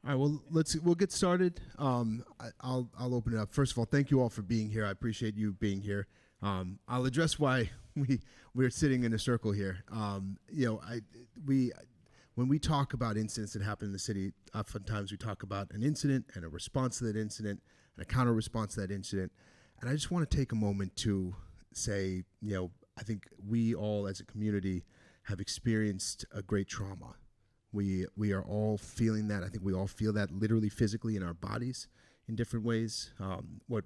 All right, well, we'll get started. I'll open it up. First of all, thank you all for being here. I appreciate you being here. I'll address why we're sitting in a circle here. When we talk about incidents that happen in the city, oftentimes we talk about an incident and a response to that incident and a counter response to that incident. And I just want to take a moment to say, I think we all as a community have experienced a great trauma. We are all feeling that. I think we all feel that literally physically in our bodies in different ways. What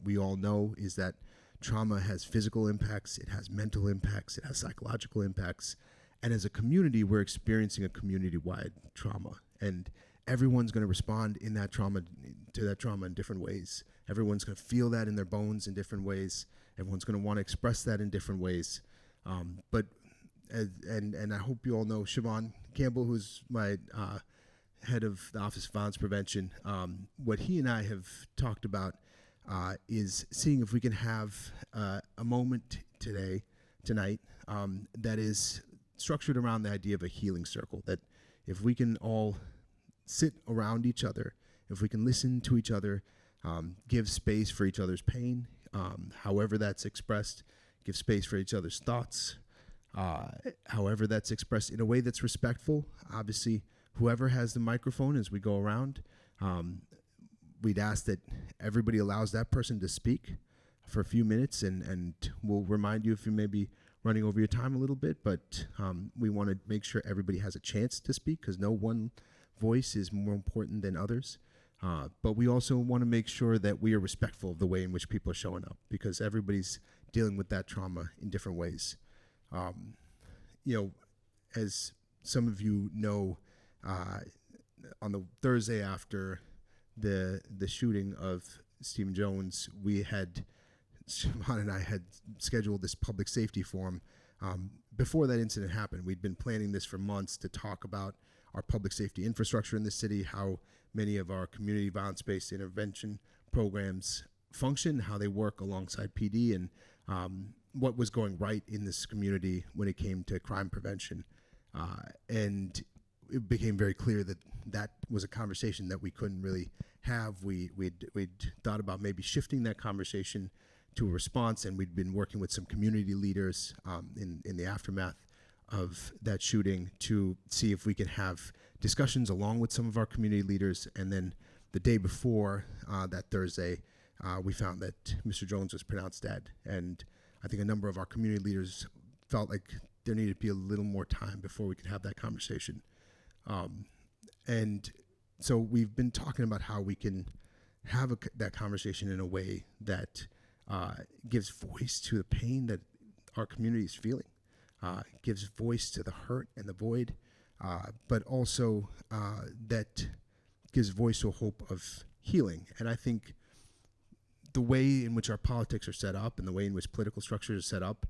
we all know is that trauma has physical impacts, it has mental impacts, it has psychological impacts. And as a community, we're experiencing a community-wide trauma. And everyone's going to respond to that trauma in different ways. Everyone's going to feel that in their bones in different ways. Everyone's going to want to express that in different ways. But I hope you all know Siobhan Campbell, who's my head of the Office of Violence Prevention. What he and I have talked about is seeing if we can have a moment tonight, that is structured around the idea of a healing circle. That if we can all sit around each other, if we can listen to each other, give space for each other's pain, however that's expressed, give space for each other's thoughts, however that's expressed in a way that's respectful. Obviously, whoever has the microphone as we go around, we'd ask that everybody allows that person to speak for a few minutes, and we'll remind you if you may be running over your time a little bit, but we want to make sure everybody has a chance to speak because no one voice is more important than others. But we also want to make sure that we are respectful of the way in which people are showing up because everybody's dealing with that trauma in different ways. As some of you know, on the Thursday after the shooting of Stephen Jones, Siobhan and I had scheduled this public safety forum. Before that incident happened, we'd been planning this for months to talk about our public safety infrastructure in the city, how many of our community violence-based intervention programs function, how they work alongside PD, and what was going right in this community when it came to crime prevention. And it became very clear that was a conversation that we couldn't really have. We'd thought about maybe shifting that conversation to a response, and we'd been working with some community leaders in the aftermath of that shooting to see if we could have discussions along with some of our community leaders. And then the day before that Thursday, we found that Mr. Jones was pronounced dead. And I think a number of our community leaders felt like there needed to be a little more time before we could have that conversation. And so we've been talking about how we can have that conversation in a way that gives voice to the pain that our community is feeling, gives voice to the hurt and the void, but also that gives voice to a hope of healing. And I think the way in which our politics are set up and the way in which political structures are set up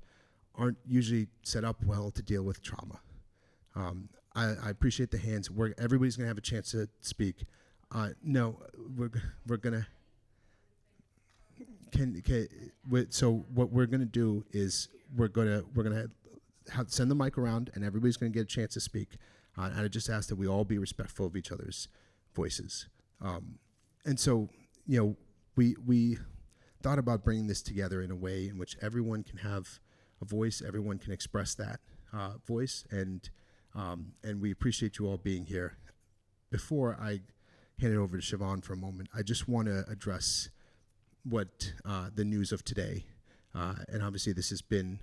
aren't usually set up well to deal with trauma. I appreciate the hands. Everybody's going to have a chance to speak. No, we're going to... So what we're going to do is we're going to send the mic around, and everybody's going to get a chance to speak. And I just ask that we all be respectful of each other's voices. And so, we thought about bringing this together in a way in which everyone can have a voice, everyone can express that voice, and we appreciate you all being here. Before I hand it over to Siobhan for a moment, I just want to address what the news of today, and obviously this has been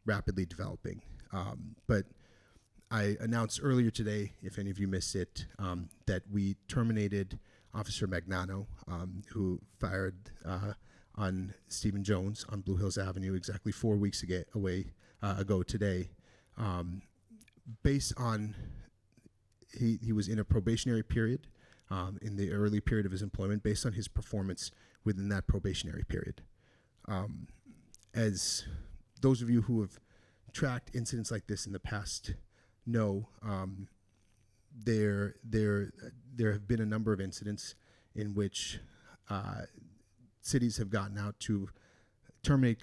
rapidly developing, but I announced earlier today, if any of you missed it, that we terminated Officer Magnano, who fired on Stephen Jones on Blue Hills Avenue exactly 4 weeks ago today, based on he was in a probationary period, in the early period of his employment, based on his performance within that probationary period. As those of you who have tracked incidents like this in the past know, there have been a number of incidents in which cities have gotten out to terminate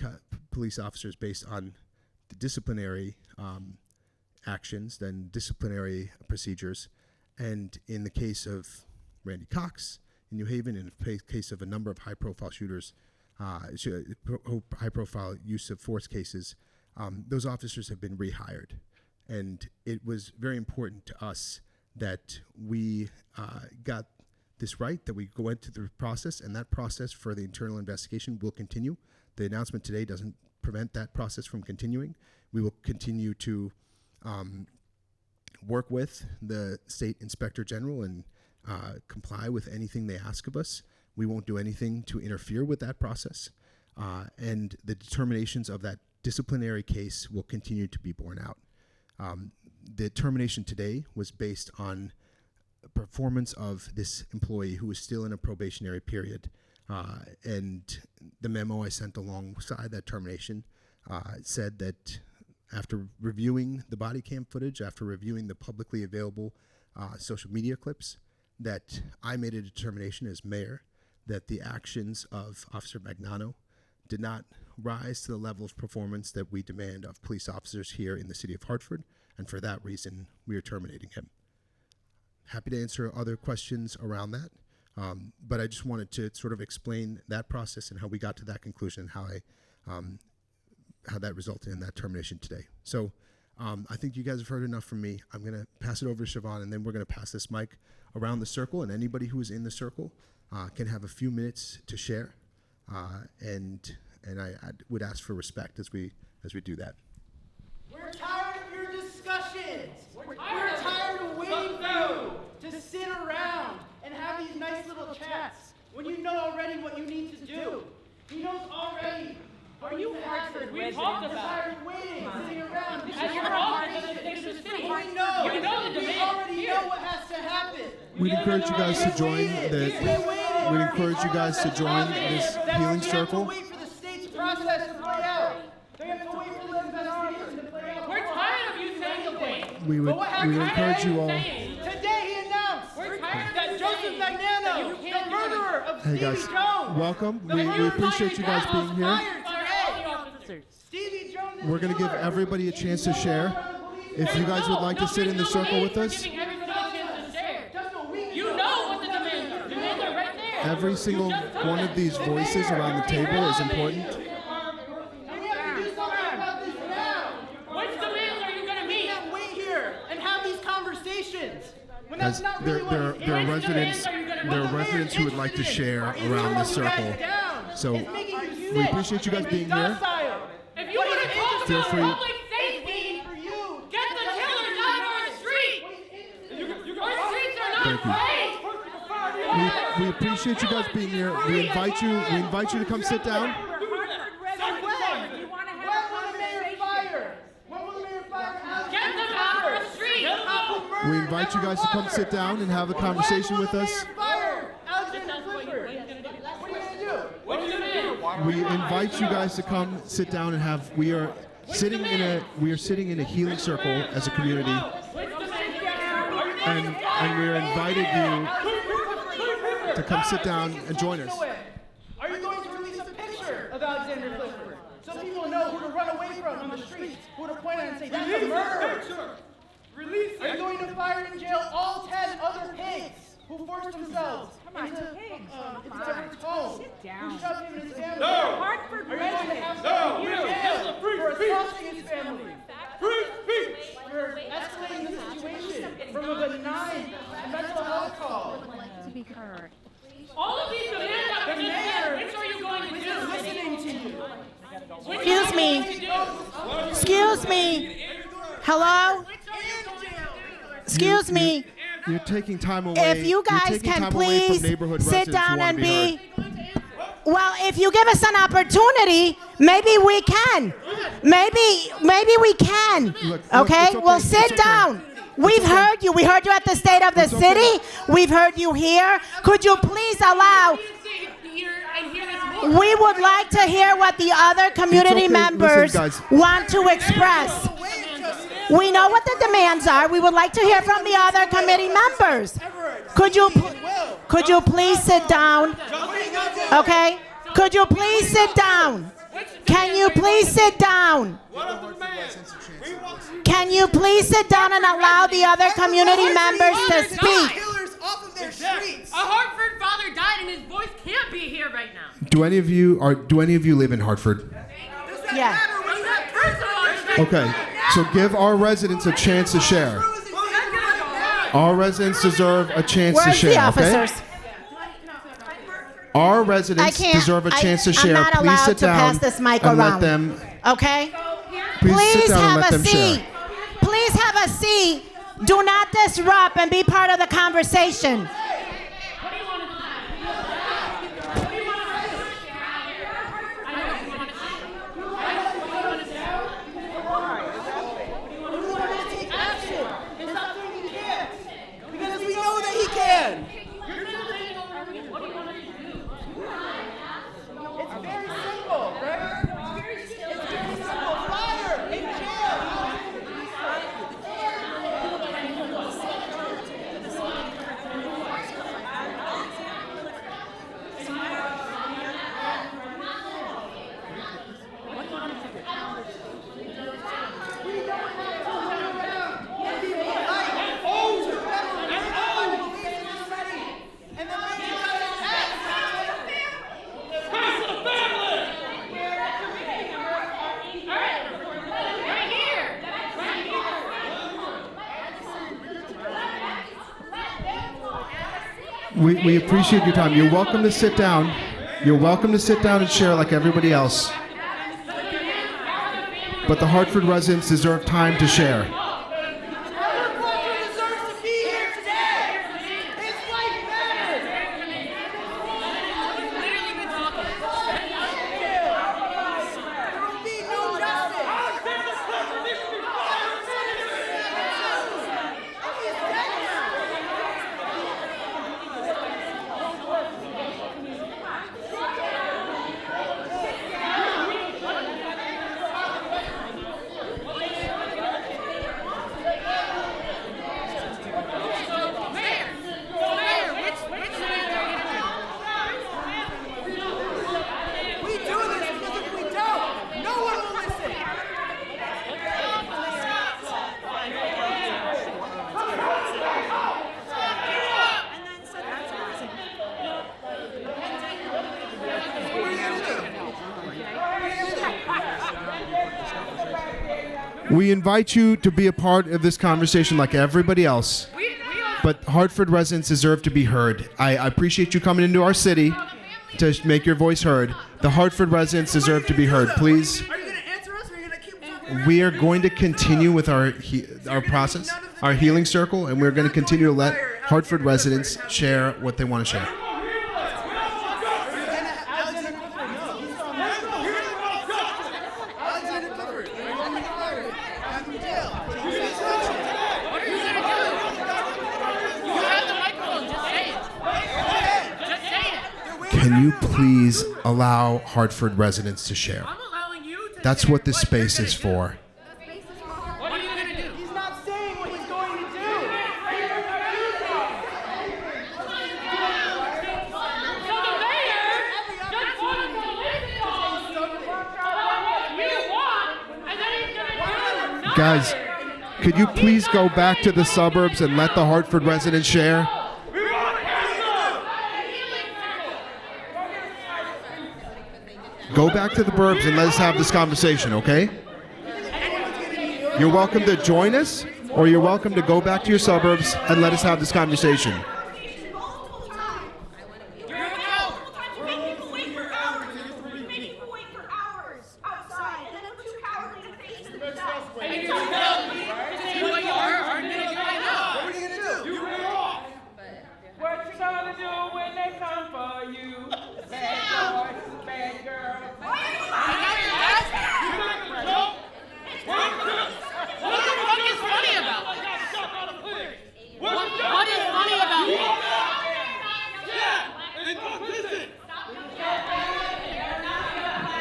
police officers based on the disciplinary actions, then disciplinary procedures. And in the case of Randy Cox in New Haven, in the case of a number of high-profile shooters, high-profile use of force cases, those officers have been rehired. And it was very important to us that we got this right, that we go into the process, and that process for the internal investigation will continue. The announcement today doesn't prevent that process from continuing. We will continue to work with the State Inspector General and comply with anything they ask of us. We won't do anything to interfere with that process. And the determinations of that disciplinary case will continue to be borne out. The termination today was based on performance of this employee who was still in a probationary period. And the memo I sent alongside that termination said that after reviewing the body cam footage, after reviewing the publicly available social media clips, that I made a determination as mayor that the actions of Officer Magnano did not rise to the level of performance that we demand of police officers here in the city of Hartford, and for that reason, we are terminating him. Happy to answer other questions around that, but I just wanted to sort of explain that process and how we got to that conclusion, and how that resulted in that termination today. So I think you guys have heard enough from me. I'm going to pass it over to Siobhan, and then we're going to pass this mic around the circle, and anybody who is in the circle can have a few minutes to share, and I would ask for respect as we do that. We're tired of your discussions. We're tired of waiting for you to sit around and have these nice little chats when you know already what you need to do. He knows already. Are you Hartford? We talked about it. Waiting, sitting around. As your office in the city, we know. You know the We demand. already know what has to happen. We'd encourage you guys to join we'd encourage you guys to join this healing circle. They have to wait for the state's process to play out. They have to wait for the investigation to play out. We're tired of you saying the wait. We would encourage you all. Today he announced We're tired that of Joseph saying Magnano, that you can't the do murderer of Hey Stevie guys, Jones, welcome. We appreciate you guys being here. Stevie Jones is We're going to give killer. everybody a chance to share. If you guys would like to sit in the circle with us, Giving everybody a chance to share. You know what the demands are. Demands are right there. every single one of these voices around the table is important. And we have to do something about this now. Which demands are you going to We meet? can't wait here and have these conversations. When that's As not there, really there, what there are residents who would like to share around this circle. So we appreciate you guys being here. If you want to talk Feel about free. public safety, get the killers out of our streets. Our streets are not safe. We appreciate you guys being here. We invite you to come sit down. Get them out of our streets. We invite you guys to come sit down and have a conversation with us. We invite you guys to come sit down and have. We are sitting in a healing circle as a community, and we are invited you to come sit down and join us. Are you going to release a picture of Alexander Clifford so people know who to run away from on the streets, who to point at and say, that's a murderer? Release it. Are you going to fire in jail all 10 other pigs who forced themselves into Everett's home? Who shoved him and his family? No. Hartford Are you going to have someone in jail for assaulting his family? For escalating the situation from a benign mental health call. To be heard. All of these demands that we just said, which are you going to do? Listening to you. Which Excuse are you me. going to do? Excuse me. Hello? Excuse me. You're taking time away. If you You're guys taking can time away from please neighborhood sit residents who down wanna and be. heard. Well, if you give us an opportunity, maybe we can. Maybe we can. Look, Okay? it's okay. Well, sit It's okay. down. We've heard you. We heard you at the State of the It's okay. City. We've heard you here. Could you please allow? We would like to hear what the other community okay. members Listen, guys. want to express. We know what the demands are. We would like to hear from the other committee members. Could you please sit down? Okay? Could you please sit down? Can you please sit down? Can you please sit down and allow the other community members to speak? Killers off of their streets. A Hartford father died and his voice can't be here right now. Do any of you live in Hartford? Yeah. Okay, so give our residents a chance to share. Our residents deserve a chance to Where's share. the officers? Okay? Our residents deserve a chance to share. I'm not Please allowed sit to down pass this mic and around. let them. Okay? Please sit down and have let a them share. seat. Please have a seat. Do not disrupt and be part of the conversation. Because we know that he can. It's very simple, right? It's very simple. Fire in jail. And then We appreciate your time. You're welcome to sit down. You're welcome to sit down and share like everybody else. But the Hartford residents deserve time to share. Hartford Walker deserves to be here today. His life matters. There will be no justice. He's dead now. We do this because if we don't, no one will listen. We invite you to be a part of this conversation like everybody else. But Hartford residents deserve to be heard. I appreciate you coming into our city to make your voice heard. The Hartford residents deserve to be heard. Please, Are you going to answer us or are you going to keep talking? we are going to continue with our process, our healing circle, and we're going to continue to let Hartford residents share what they want to share. Alexander Clifford. I'm in jail. What are you gonna do? You have the microphone. Just say it. Just say it. Can you please allow Hartford residents to share? I'm allowing you to. That's what this space is for. What are you gonna do? He's not saying what he's going to do. So the mayor just wanted to listen about what you want, and then he's gonna do nothing. Guys, could you please go back to the suburbs and let the Hartford residents share? Go back to the burbs and let us have this conversation, okay? You're welcome to join us, or you're welcome to go back to your suburbs and let us have this conversation. What you gonna do when they come for you? Bad boy, bad girl. What the fuck is funny about this? What is funny about this?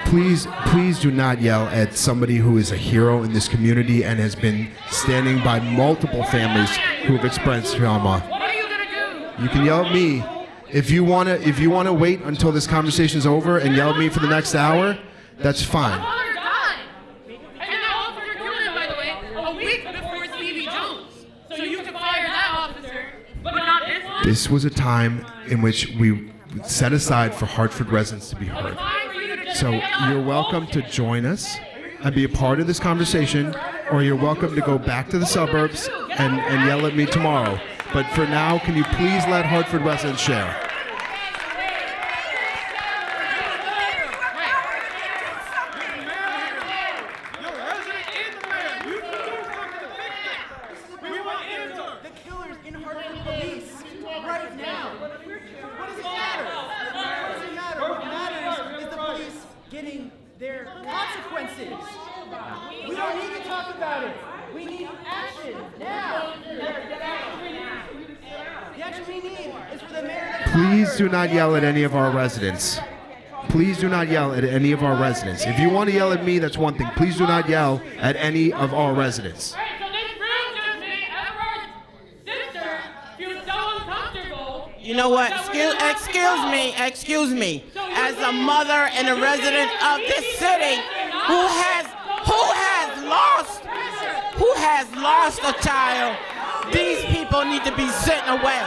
Please do not yell at somebody who is a hero in this community and has been standing by multiple families who have experienced trauma. What are you gonna do? You can yell at me. If you wanna wait until this conversation's over and yell at me for the next hour, that's fine. Father died. And that officer killed him, by the way, a week before Stevie Jones. So you can fire that officer But not this one. This was a time in which we set aside for Hartford residents to be heard. So you're welcome to join us and be a part of this conversation, or you're welcome to go back to the suburbs and yell at me tomorrow. But for now, can you please let Hartford residents share? The killers in Hartford police right now. What does it matter? What does it matter? What matters is the police getting their consequences. We don't need to talk about it. We need action now. The action we need is for the mayor to Please do not yell at any of our residents. Please do not yell at any of our residents. If you want to yell at me, that's one thing. Please do not yell at any of our residents. All right, so this room just made Edward's sister feel so uncomfortable. You know what? Excuse me. As a mother and a resident of this city who has lost a child, these people need to be sent away.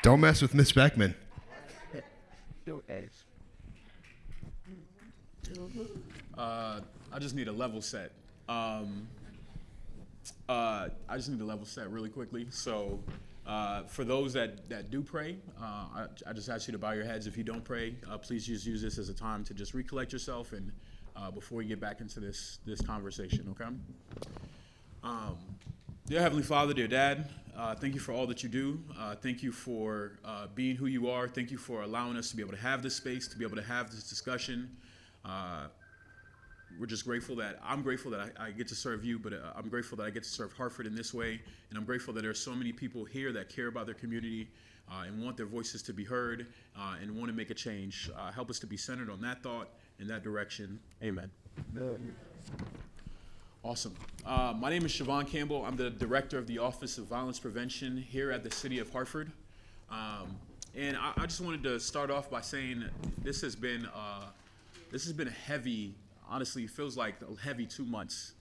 Don't mess with Miss Beckman. I just need a level set. I just need a level set really quickly. So for those that do pray, I just ask you to bow your heads. If you don't pray, please just use this as a time to just recollect yourself and before we get back into this conversation, okay? Dear Heavenly Father, dear Dad, thank you for all that you do. Thank you for being who you are. Thank you for allowing us to be able to have this space, to be able to have this discussion. We're just grateful that I'm grateful that I get to serve you, but I'm grateful that I get to serve Hartford in this way. And I'm grateful that there are so many people here that care about their community and want their voices to be heard and want to make a change. Help us to be centered on that thought in that direction. Amen. Awesome. My name is Siobhan Campbell. I'm the director of the Office of Violence Prevention here at the City of Hartford. And I just wanted to start off by saying this has been a heavy, honestly, it feels like a heavy 2 months.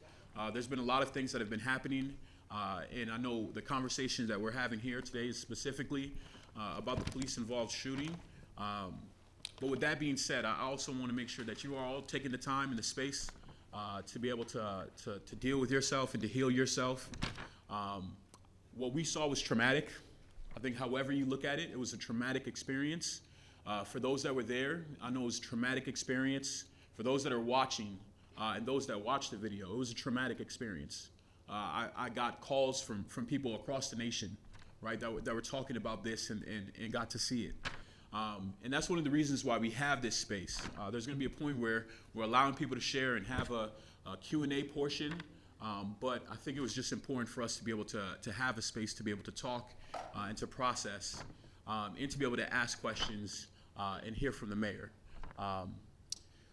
There's been a lot of things that have been happening, and I know the conversation that we're having here today is specifically about the police-involved shooting. But with that being said, I also want to make sure that you are all taking the time and the space to be able to deal with yourself and to heal yourself. What we saw was traumatic. I think however you look at it, it was a traumatic experience. For those that were there, I know it was a traumatic experience. For those that are watching and those that watched the video, it was a traumatic experience. I got calls from people across the nation, right, that were talking about this and got to see it. And that's one of the reasons why we have this space. There's going to be a point where we're allowing people to share and have a Q&A portion, but I think it was just important for us to be able to have a space to be able to talk and to process and to be able to ask questions and hear from the mayor.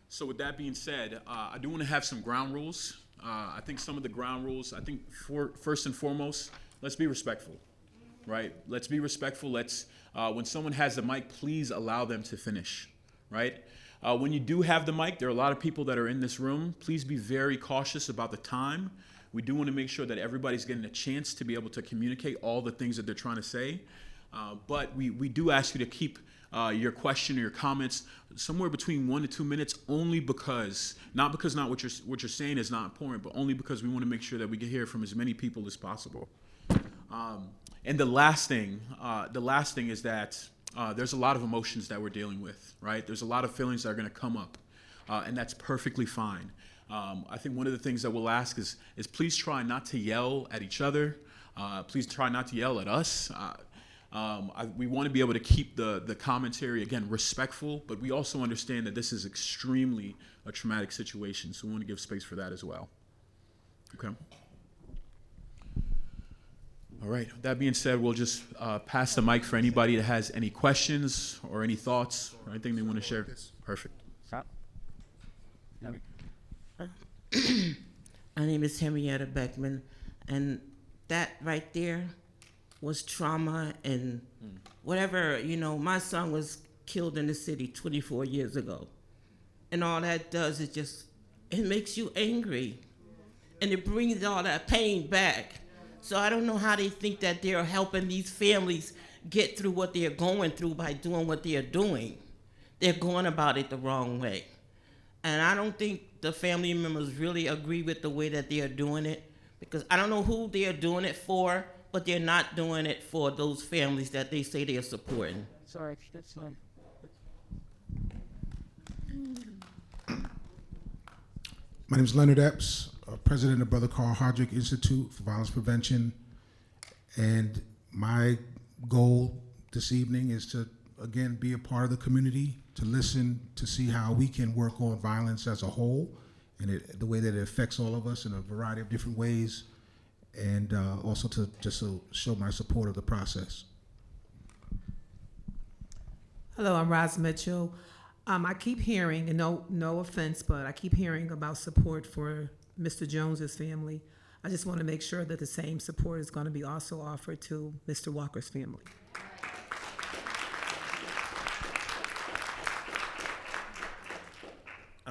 So with that being said, I do want to have some ground rules. I think some of the ground rules, first and foremost, let's be respectful, right? Let's be respectful. When someone has the mic, please allow them to finish, right? When you do have the mic, there are a lot of people that are in this room. Please be very cautious about the time. We do want to make sure that everybody's getting a chance to be able to communicate all the things that they're trying to say. But we do ask you to keep your question or your comments somewhere between 1 to 2 minutes, only because, not what you're saying is not important, but only because we want to make sure that we can hear from as many people as possible. And the last thing is that there's a lot of emotions that we're dealing with, right? There's a lot of feelings that are going to come up, and that's perfectly fine. I think one of the things that we'll ask is please try not to yell at each other. Please try not to yell at us. We want to be able to keep the commentary, again, respectful, but we also understand that this is extremely a traumatic situation, so we want to give space for that as well. Okay. All right. That being said, we'll just pass the mic for anybody that has any questions or any thoughts or anything they want to share. Perfect. My name is Henrietta Beckman, and that right there was trauma and whatever, my son was killed in the city 24 years ago. And all that does is it makes you angry. And it brings all that pain back. So I don't know how they think that they're helping these families get through what they're going through by doing what they're doing. They're going about it the wrong way. And I don't think the family members really agree with the way that they are doing it, because I don't know who they are doing it for, but they're not doing it for those families that they say they are supporting. Sorry, that's fine. My name is Leonard Epps, president of Brother Carl Hodrick Institute for Violence Prevention. And my goal this evening is to, again, be a part of the community, to listen, to see how we can work on violence as a whole and the way that it affects all of us in a variety of different ways, and also to just show my support of the process. Hello, I'm Roz Mitchell. I keep hearing, and no offense, but I keep hearing about support for Mr. Jones's family. I just want to make sure that the same support is going to be also offered to Mr. Walker's family.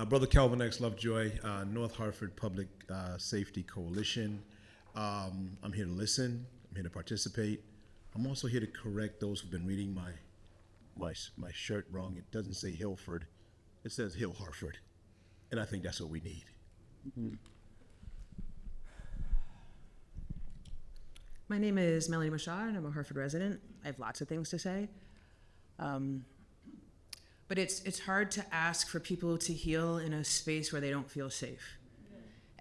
Brother Calvin X Lovejoy, North Hartford Public Safety Coalition. I'm here to listen. I'm here to participate. I'm also here to correct those who've been reading my shirt wrong. It doesn't say Hillford. It says Hill Hartford. And I think that's what we need. Mm-hmm. My name is Melanie Machar, and I'm a Hartford resident. I have lots of things to say. But it's hard to ask for people to heal in a space where they don't feel safe.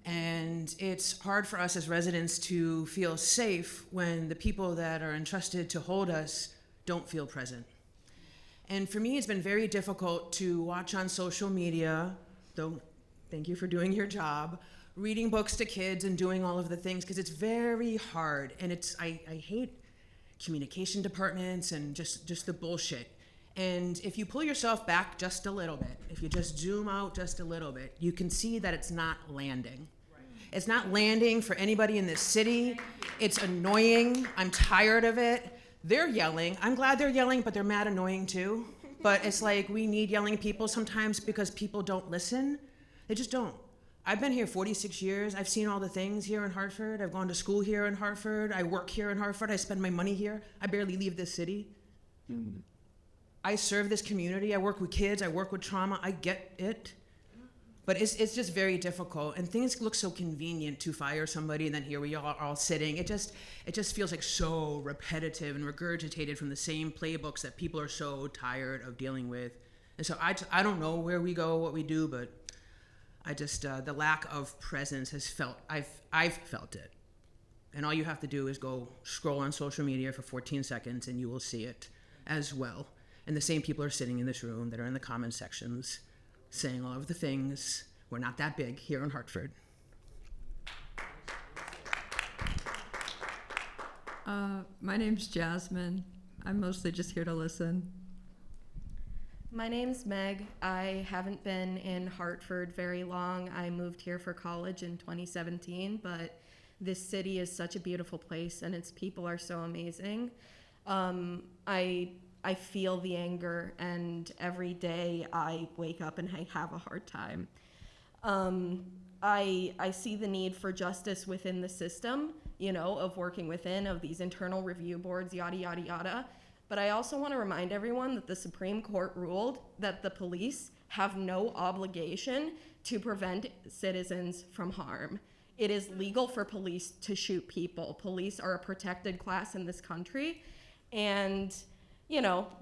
And it's hard for us as residents to feel safe when the people that are entrusted to hold us don't feel present. And for me, it's been very difficult to watch on social media, though thank you for doing your job, reading books to kids and doing all of the things, because it's very hard. And I hate communication departments and just the bullshit. And if you pull yourself back just a little bit, if you just zoom out just a little bit, you can see that it's not landing. It's not landing for anybody in this city. It's annoying. I'm tired of it. They're yelling. I'm glad they're yelling, but they're mad annoying too. But it's like we need yelling people sometimes because people don't listen. They just don't. I've been here 46 years. I've seen all the things here in Hartford. I've gone to school here in Hartford. I work here in Hartford. I spend my money here. I barely leave this city. Mm-hmm. I serve this community. I work with kids. I work with trauma. I get it. But it's just very difficult. And things look so convenient to fire somebody, and then here we are all sitting. It just feels like so repetitive and regurgitated from the same playbooks that people are so tired of dealing with. And so I don't know where we go, what we do, but I just, the lack of presence has I've felt it. And all you have to do is go scroll on social media for 14 seconds and you will see it as well. And the same people are sitting in this room that are in the comment sections saying all of the things. We're not that big here in Hartford. My name's Jasmine. I'm mostly just here to listen. My name's Meg. I haven't been in Hartford very long. I moved here for college in 2017, but this city is such a beautiful place and its people are so amazing. I feel the anger, and every day I wake up and I have a hard time. I see the need for justice within the system, of working within, of these internal review boards, yada, yada, yada. But I also want to remind everyone that the Supreme Court ruled that the police have no obligation to prevent citizens from harm. It is legal for police to shoot people. Police are a protected class in this country, and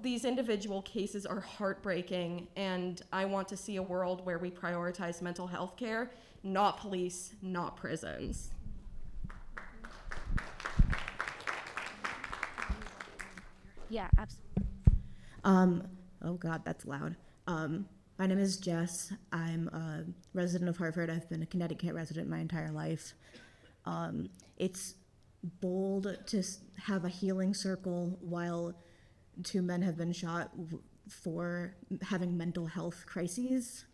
these individual cases are heartbreaking, and I want to see a world where we prioritize mental health care, not police, not prisons. Yeah, absolutely. Oh God, that's loud. My name is Jess. I'm a resident of Hartford. I've been a Connecticut resident my entire life. It's bold to have a healing circle while 2 men have been shot for having mental health crises.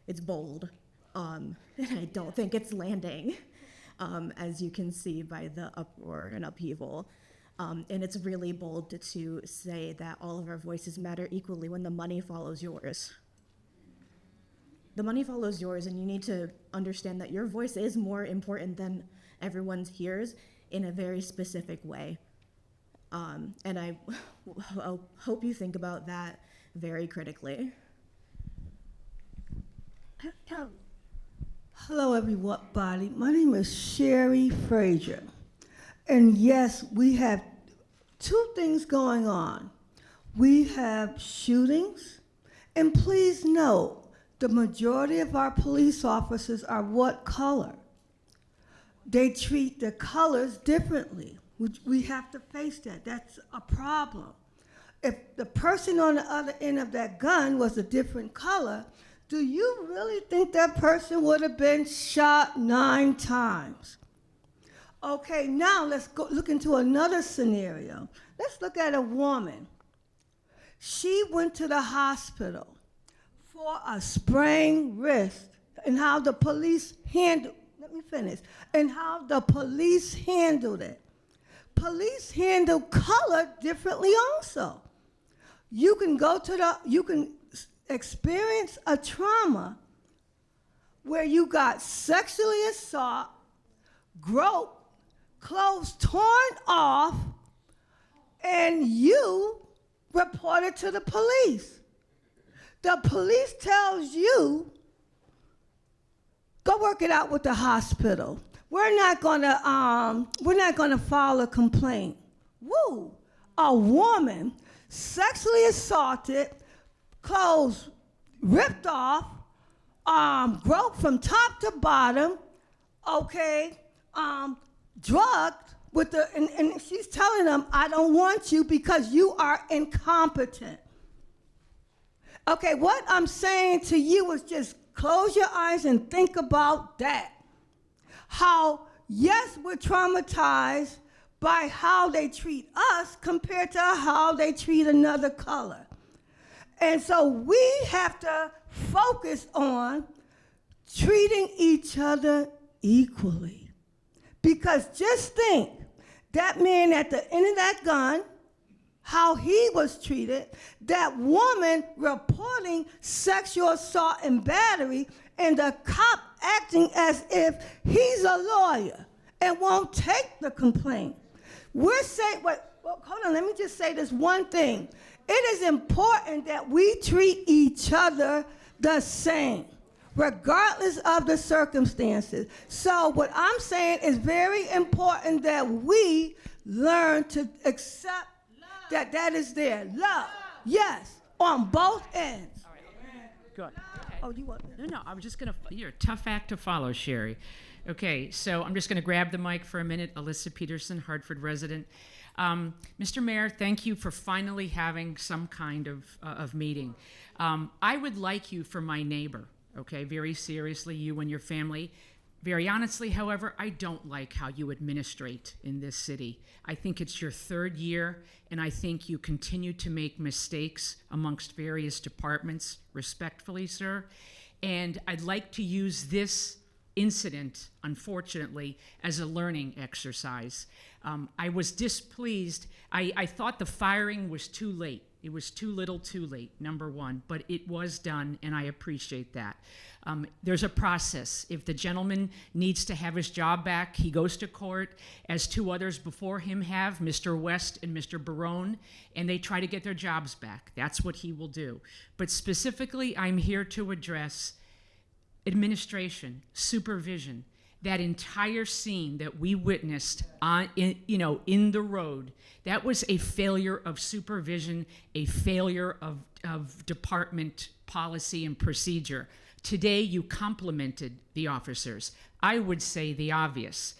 It's bold. And I don't think it's landing, as you can see by the uproar and upheaval. And it's really bold to say that all of our voices matter equally when the money follows yours. The money follows yours, and you need to understand that your voice is more important than everyone's hears in a very specific way. And I hope you think about that very critically. Hello, everybody. My name is Sherry Frazier. And yes, we have 2 things going on. We have shootings, and please note, the majority of our police officers are what color? They treat the colors differently. We have to face that. That's a problem. If the person on the other end of that gun was a different color, do you really think that person would have been shot 9 times? Okay, now let's go look into another scenario. Let's look at a woman. She went to the hospital for a sprained wrist, and how the police handled, it. Police handle color differently also. You can experience a trauma where you got sexually assault, groped, clothes torn off, and you report it to the police. The police tells you, go work it out with the hospital. We're not gonna file a complaint. Woo! A woman sexually assaulted, clothes ripped off, groped from top to bottom, okay, drugged with and she's telling them, I don't want you because you are incompetent. Okay, what I'm saying to you is just close your eyes and think about that. How, yes, we're traumatized by how they treat us compared to how they treat another color. And so we have to focus on treating each other equally. Because just think, that man at the end of that gun, how he was treated, that woman reporting sexual assault and battery, and the cop acting as if he's a lawyer and won't take the complaint. We're saying, hold on, let me just say this one thing. It is important that we treat each other the same, regardless of the circumstances. So what I'm saying is very important that we learn to accept that is there. Love, yes, on both ends. All right. Good. Okay. Oh, you want? No, I'm just going to, you're a tough act to follow, Sherry. Okay, so I'm just going to grab the mic for a minute. Alyssa Peterson, Hartford resident. Mr. Mayor, thank you for finally having some kind of meeting. I would like you for my neighbor, okay, very seriously, you and your family. Very honestly, however, I don't like how you administrate in this city. I think it's your 3rd year, and I think you continue to make mistakes amongst various departments, respectfully, sir. And I'd like to use this incident, unfortunately, as a learning exercise. I was displeased. I thought the firing was too late. It was too little too late, number one, but it was done, and I appreciate that. There's a process. If the gentleman needs to have his job back, he goes to court, as 2 others before him have, Mr. West and Mr. Barone, and they try to get their jobs back. That's what he will do. But specifically, I'm here to address administration, supervision, that entire scene that we witnessed in the road. That was a failure of supervision, a failure of department policy and procedure. Today, you complimented the officers? I would say the opposite.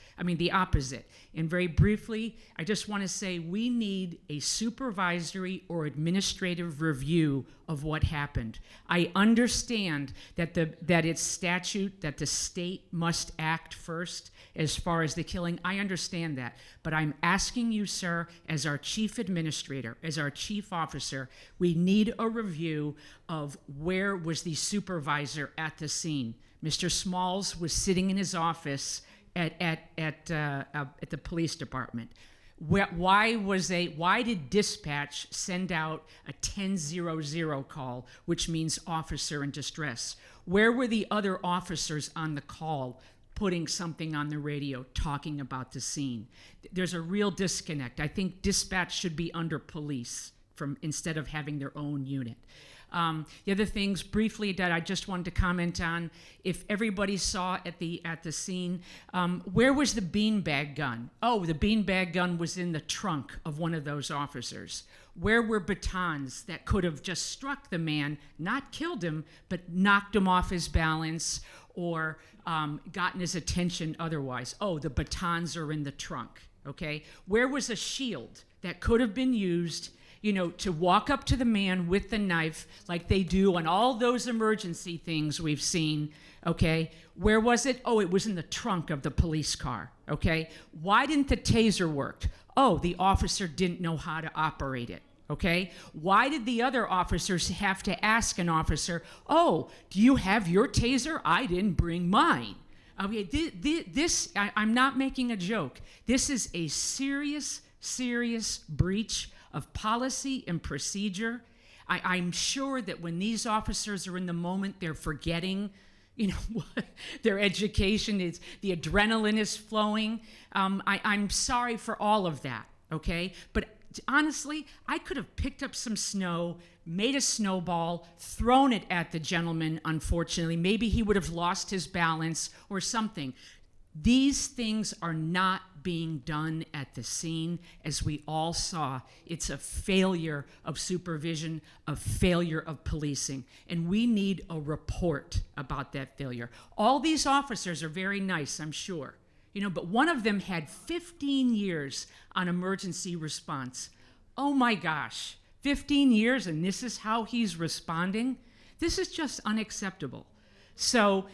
And very briefly, I just want to say we need a supervisory or administrative review of what happened. I understand that it's statute that the state must act first as far as the killing. I understand that. But I'm asking you, sir, as our chief administrator, as our chief officer, we need a review of where was the supervisor at the scene. Mr. Smalls was sitting in his office at the police department. Why did dispatch send out a 1000 call, which means officer in distress? Where were the other officers on the call putting something on the radio, talking about the scene? There's a real disconnect. I think dispatch should be under police instead of having their own unit. The other things briefly that I just wanted to comment on, if everybody saw at the scene, where was the beanbag gun? Oh, the beanbag gun was in the trunk of one of those officers. Where were batons that could have just struck the man, not killed him, but knocked him off his balance or gotten his attention otherwise? Oh, the batons are in the trunk, okay? Where was a shield that could have been used, to walk up to the man with the knife like they do on all those emergency things we've seen, okay? Where was it? Oh, it was in the trunk of the police car, okay? Why didn't the taser work? Oh, the officer didn't know how to operate it, okay? Why did the other officers have to ask an officer, oh, do you have your taser? I didn't bring mine. Okay, I'm not making a joke. This is a serious breach of policy and procedure. I'm sure that when these officers are in the moment, they're forgetting, their education is, the adrenaline is flowing. I'm sorry for all of that, okay? But honestly, I could have picked up some snow, made a snowball, thrown it at the gentleman, unfortunately. Maybe he would have lost his balance or something. These things are not being done at the scene, as we all saw. It's a failure of supervision, a failure of policing, and we need a report about that failure. All these officers are very nice, I'm sure, but one of them had 15 years on emergency response. Oh my gosh, 15 years and this is how he's responding? This is just unacceptable. So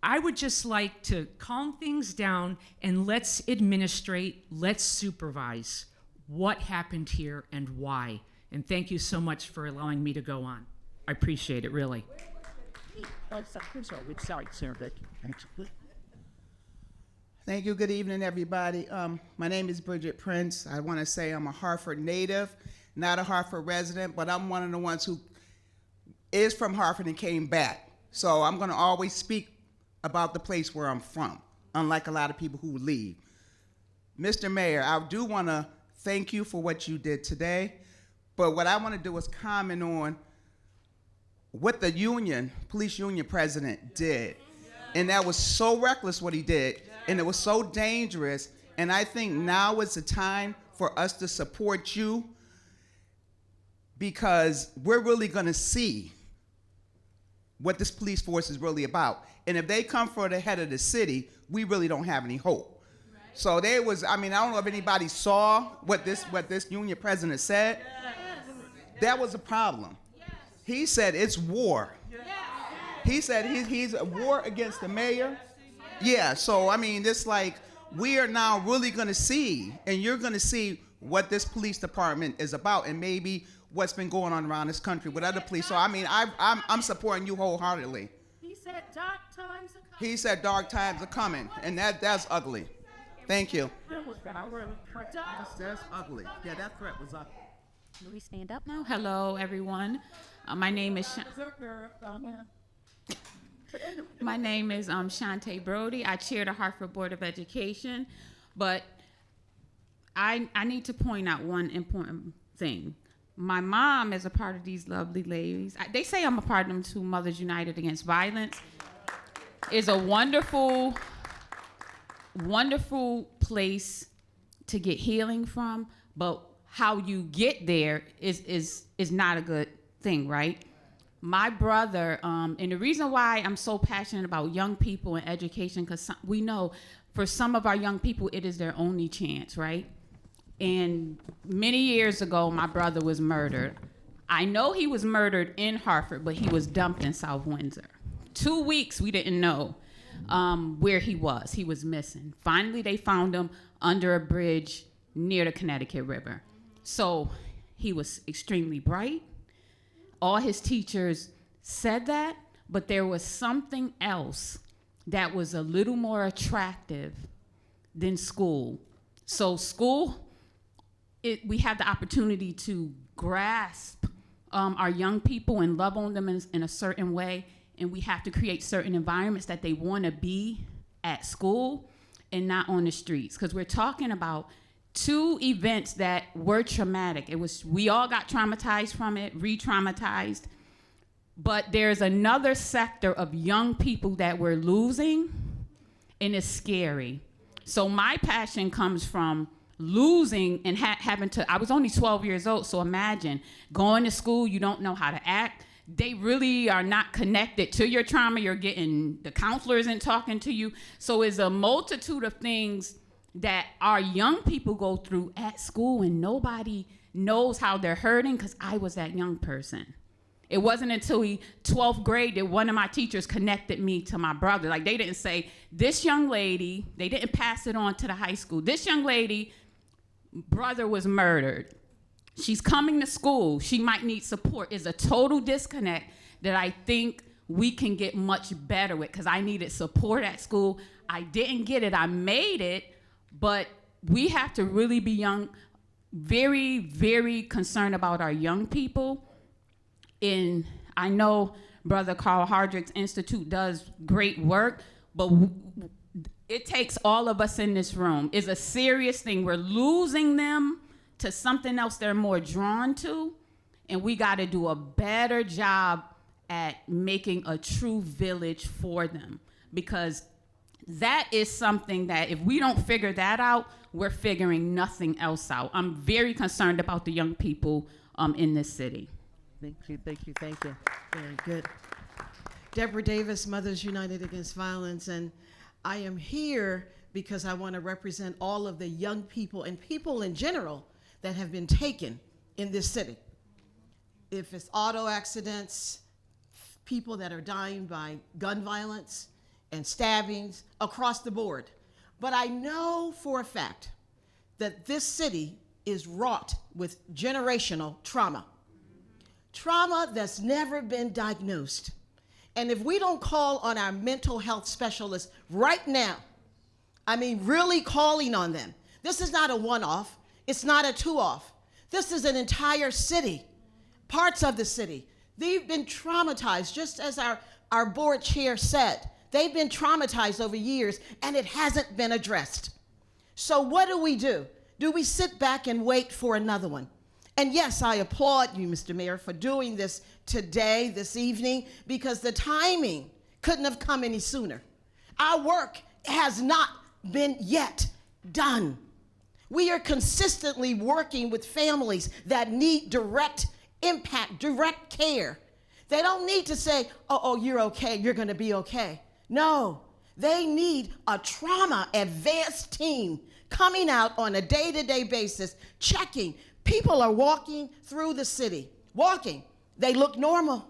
I would just like to calm things down and let's administrate, let's supervise what happened here and why. And thank you so much for allowing me to go on. I appreciate it, really. Thank you. Good evening, everybody. My name is Bridget Prince. I want to say I'm a Hartford native, not a Hartford resident, but I'm one of the ones who is from Hartford and came back. So I'm going to always speak about the place where I'm from, unlike a lot of people who leave. Mr. Mayor, I do want to thank you for what you did today, but what I want to do is comment on what the police union president did. And that was so reckless what he did, and it was so dangerous, and I think now is the time for us to support you, because we're really going to see what this police force is really about. And if they come for the head of the city, we really don't have any hope. Right. So there was, I don't know if anybody saw what this union president said. Yes. That was a problem. Yes. He said it's war. Yes. He said he's a war against the mayor. Yeah, so this we are now really gonna see, and you're gonna see what this police department is about, and maybe what's been going on around this country with other police. So I'm supporting you wholeheartedly. He said dark times are coming. He said dark times are coming, and that's ugly. Thank you. That's ugly. Yeah, that threat was ugly. Can we stand up now? Hello, everyone. My name is Shantae Brody. I chair the Hartford Board of Education, but I need to point out one important thing. My mom is a part of these lovely ladies. They say I'm a part of them too, Mothers United Against Violence. It's a wonderful, wonderful place to get healing from, but how you get there is not a good thing, right? My brother, and the reason why I'm so passionate about young people and education, because we know for some of our young people, it is their only chance, right? And many years ago, my brother was murdered. I know he was murdered in Hartford, but he was dumped in South Windsor. 2 weeks, we didn't know where he was. He was missing. Finally, they found him under a bridge near the Connecticut River. So he was extremely bright. All his teachers said that, but there was something else that was a little more attractive than school. So school, we have the opportunity to grasp our young people and love on them in a certain way, and we have to create certain environments that they want to be at school and not on the streets, because we're talking about 2 events that were traumatic. We all got traumatized from it, re-traumatized, but there's another sector of young people that we're losing, and it's scary. So my passion comes from losing and having to, I was only 12 years old, so imagine going to school, you don't know how to act. They really are not connected to your trauma. You're getting, the counselors and talking to you. So it's a multitude of things that our young people go through at school, and nobody knows how they're hurting, because I was that young person. It wasn't until 12th grade that one of my teachers connected me to my brother. Like, they didn't say, this young lady, they didn't pass it on to the high school. This young lady, brother was murdered. She's coming to school. She might need support. It's a total disconnect that I think we can get much better with, because I needed support at school. I didn't get it. I made it, but we have to really be very, very concerned about our young people. And I know Brother Carl Hardrick's Institute does great work, but it takes all of us in this room. It's a serious thing. We're losing them to something else they're more drawn to, and we got to do a better job at making a true village for them, because that is something that if we don't figure that out, we're figuring nothing else out. I'm very concerned about the young people in this city. Thank you, thank you, thank you. Very good. Deborah Davis, Mothers United Against Violence, and I am here because I want to represent all of the young people and people in general that have been taken in this city. If it's auto accidents, people that are dying by gun violence and stabbings across the board. But I know for a fact that this city is wrought with generational trauma. Trauma that's never been diagnosed. And if we don't call on our mental health specialists right now, I mean, really calling on them. This is not a one-off. It's not a two-off. This is an entire city, parts of the city. They've been traumatized, just as our board chair said. They've been traumatized over years, and it hasn't been addressed. So what do? Do we sit back and wait for another one? And yes, I applaud you, Mr. Mayor, for doing this today, this evening, because the timing couldn't have come any sooner. Our work has not been yet done. We are consistently working with families that need direct impact, direct care. They don't need to say, oh, you're okay, you're gonna be okay. No, they need a trauma advanced team coming out on a day-to-day basis, checking. People are walking through the city, walking. They look normal,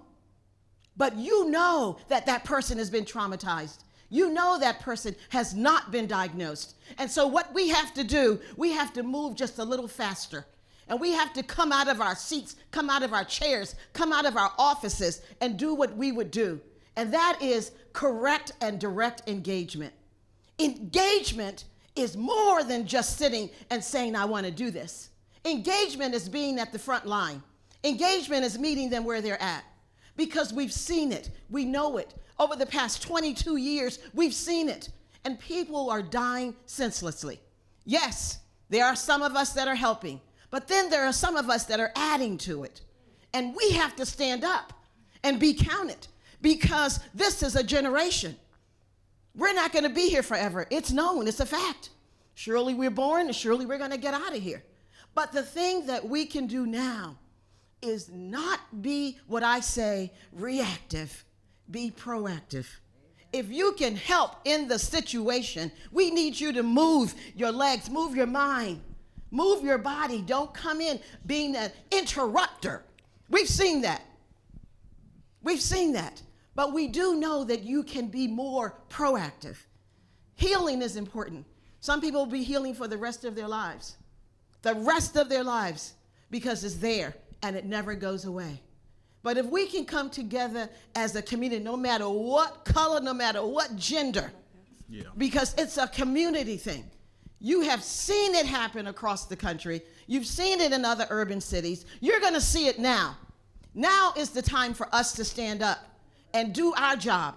but you know that that person has been traumatized. You know that person has not been diagnosed. And so what we have to do, we have to move just a little faster. And we have to come out of our seats, come out of our chairs, come out of our offices and do what we would do. And that is correct and direct engagement. Engagement is more than just sitting and saying, I want to do this. Engagement is being at the front line. Engagement is meeting them where they're at, because we've seen it, we know it. Over the past 22 years, we've seen it, and people are dying senselessly. Yes, there are some of us that are helping, but then there are some of us that are adding to it. And we have to stand up and be counted, because this is a generation. We're not gonna be here forever. It's known, it's a fact. Surely we're born, and surely we're gonna get out of here. But the thing that we can do now is not be what I say reactive, be proactive. If you can help in the situation, we need you to move your legs, move your mind, move your body. Don't come in being an interrupter. We've seen that. We've seen that. But we do know that you can be more proactive. Healing is important. Some people will be healing for the rest of their lives. The rest of their lives, because it's there and it never goes away. But if we can come together as a community, no matter what color, no matter what gender, because it's a community thing. You have seen it happen across the country. You've seen it in other urban cities. You're going to see it now. Now is the time for us to stand up and do our job.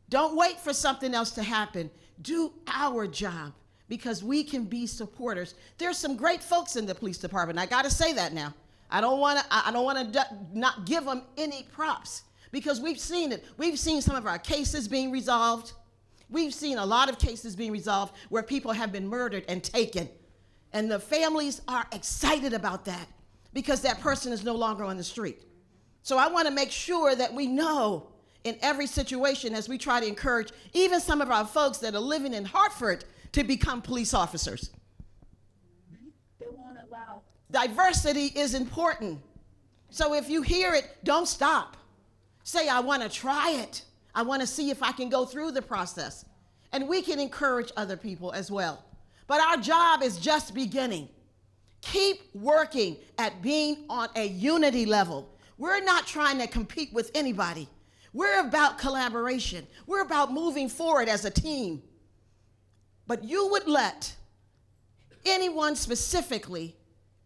Don't wait for something else to happen. Do our job, because we can be supporters. There's some great folks in the police department. I got to say that now. I don't want to not give them any props, because we've seen it. We've seen some of our cases being resolved. We've seen a lot of cases being resolved where people have been murdered and taken. And the families are excited about that, because that person is no longer on the street. So I want to make sure that we know in every situation, as we try to encourage even some of our folks that are living in Hartford to become police officers. They won't allow. Diversity is important. So if you hear it, don't stop. Say, I want to try it. I want to see if I can go through the process. And we can encourage other people as well. But our job is just beginning. Keep working at being on a unity level. We're not trying to compete with anybody. We're about collaboration. We're about moving forward as a team. But you would let anyone specifically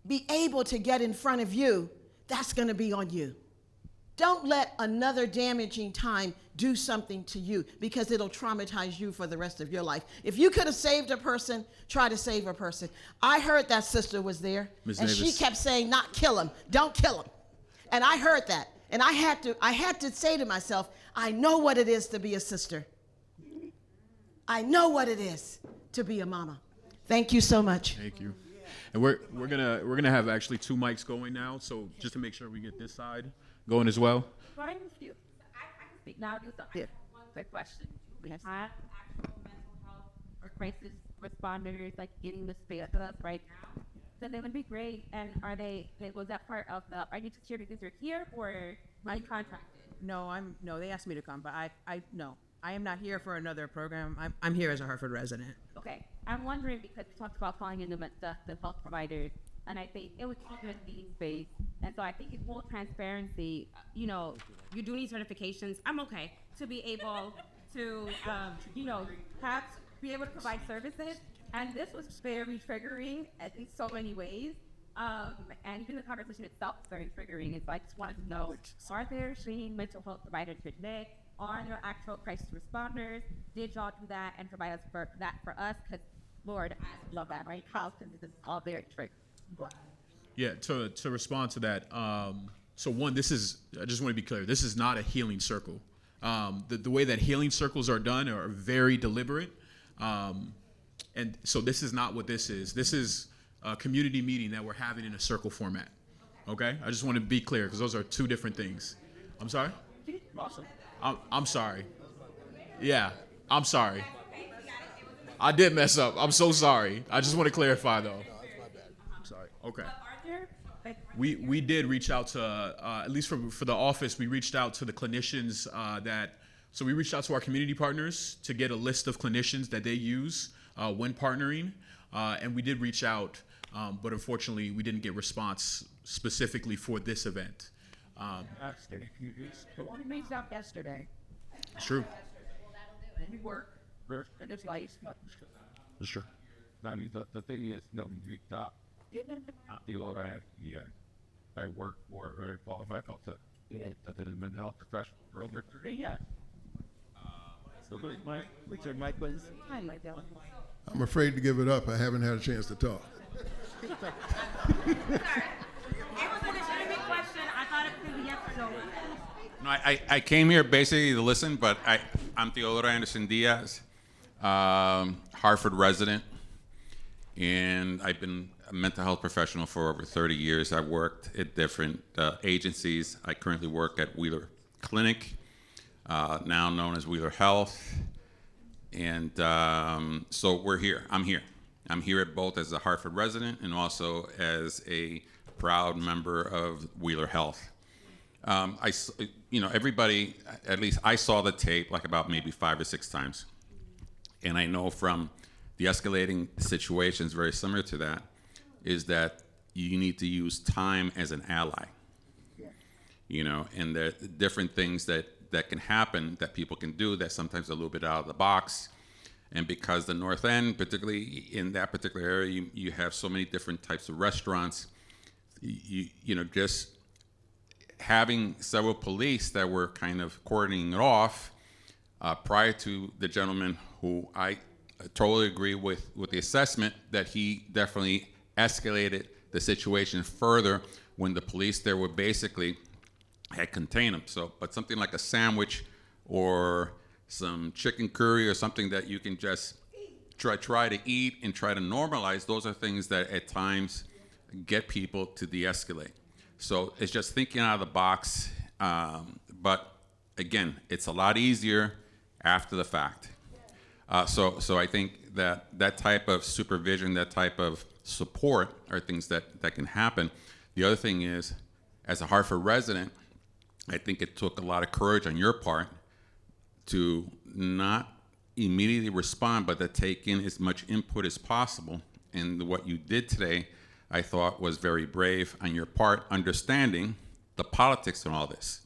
be able to get in front of you, that's going to be on you. Don't let another damaging time do something to you, because it'll traumatize you for the rest of your life. If you could have saved a person, try to save a person. I heard that sister was there, Ms. and Davis. she kept saying, not kill him, don't kill him. And I heard that, and I had to say to myself, I know what it is to be a sister. I know what it is to be a mama. Thank you so much. Thank you. And we're gonna have actually 2 mics going now, so just to make sure we get this side going as well. I can speak now. Do something. One quick question. We have actual mental health or crisis responders like getting the space up right now. Then they would be great. And was that part of the, are you just here because you're here, or are you contracted? No, they asked me to come, but no. I am not here for another program. I'm here as a Hartford resident. Okay. I'm wondering, because we talked about calling in the health providers, and I think it was keep it being space. And so I think it's full transparency. You do need certifications. I'm okay to be able to, be able to provide services. And this was very triggering in so many ways. And even the conversation itself is very triggering. It's like, just wanted to know, are there screening mental health providers today? Are there actual crisis responders? Did y'all do that and provide us for that for us? Because, Lord, I love that, right? Because this is all very triggering. Yeah, to respond to that, so one, I just want to be clear, this is not a healing circle. The way that healing circles are done are very deliberate. And so this is not what this is. This is a community meeting that we're having in a circle format. Okay? I just want to be clear, because those are 2 different things. I'm sorry? Awesome. I'm sorry. Yeah, I'm sorry. I did mess up. I'm so sorry. I just want to clarify, though. I'm sorry. Okay. We did reach out to, at least for the office, we reached out to the clinicians so we reached out to our community partners to get a list of clinicians that they use when partnering. And we did reach out, but unfortunately we didn't get response specifically for this event. We reached out yesterday. It's true. We work. And it's like, It's true. I mean, the thing is, we stop. I work for a very qualified health mental health professional for over 3 years. So my quiz. I'm afraid to give it up. I haven't had a chance to talk. It was a legitimate question. I thought it was going to be yes or no. No, I came here basically to listen, but I'm Teodoro Anderson Diaz, Hartford resident, and I've been a mental health professional for over 30 years. I worked at different agencies. I currently work at Wheeler Clinic, now known as Wheeler Health. And so we're here. I'm here. I'm here at both as a Hartford resident and also as a proud member of Wheeler Health. Everybody, at least I saw the tape like about maybe 5 or 6 times. And I know from the escalating situations very similar to that is that you need to use time as an ally. And there are different things that can happen that people can do that sometimes are a little bit out of the box. And because the North End, particularly in that particular area, you have so many different types of restaurants, just having several police that were kind of cordoning it off prior to the gentleman who I totally agree with the assessment that he definitely escalated the situation further when the police there were basically had contained him. So, but something like a sandwich or some chicken curry or something that you can just try to eat and try to normalize, those are things that at times get people to de-escalate. So it's just thinking out of the box, but again, it's a lot easier after the fact. So I think that type of supervision, that type of support are things that can happen. The other thing is, as a Hartford resident, I think it took a lot of courage on your part to not immediately respond, but to take in as much input as possible. And what you did today, I thought was very brave on your part, understanding the politics in all this.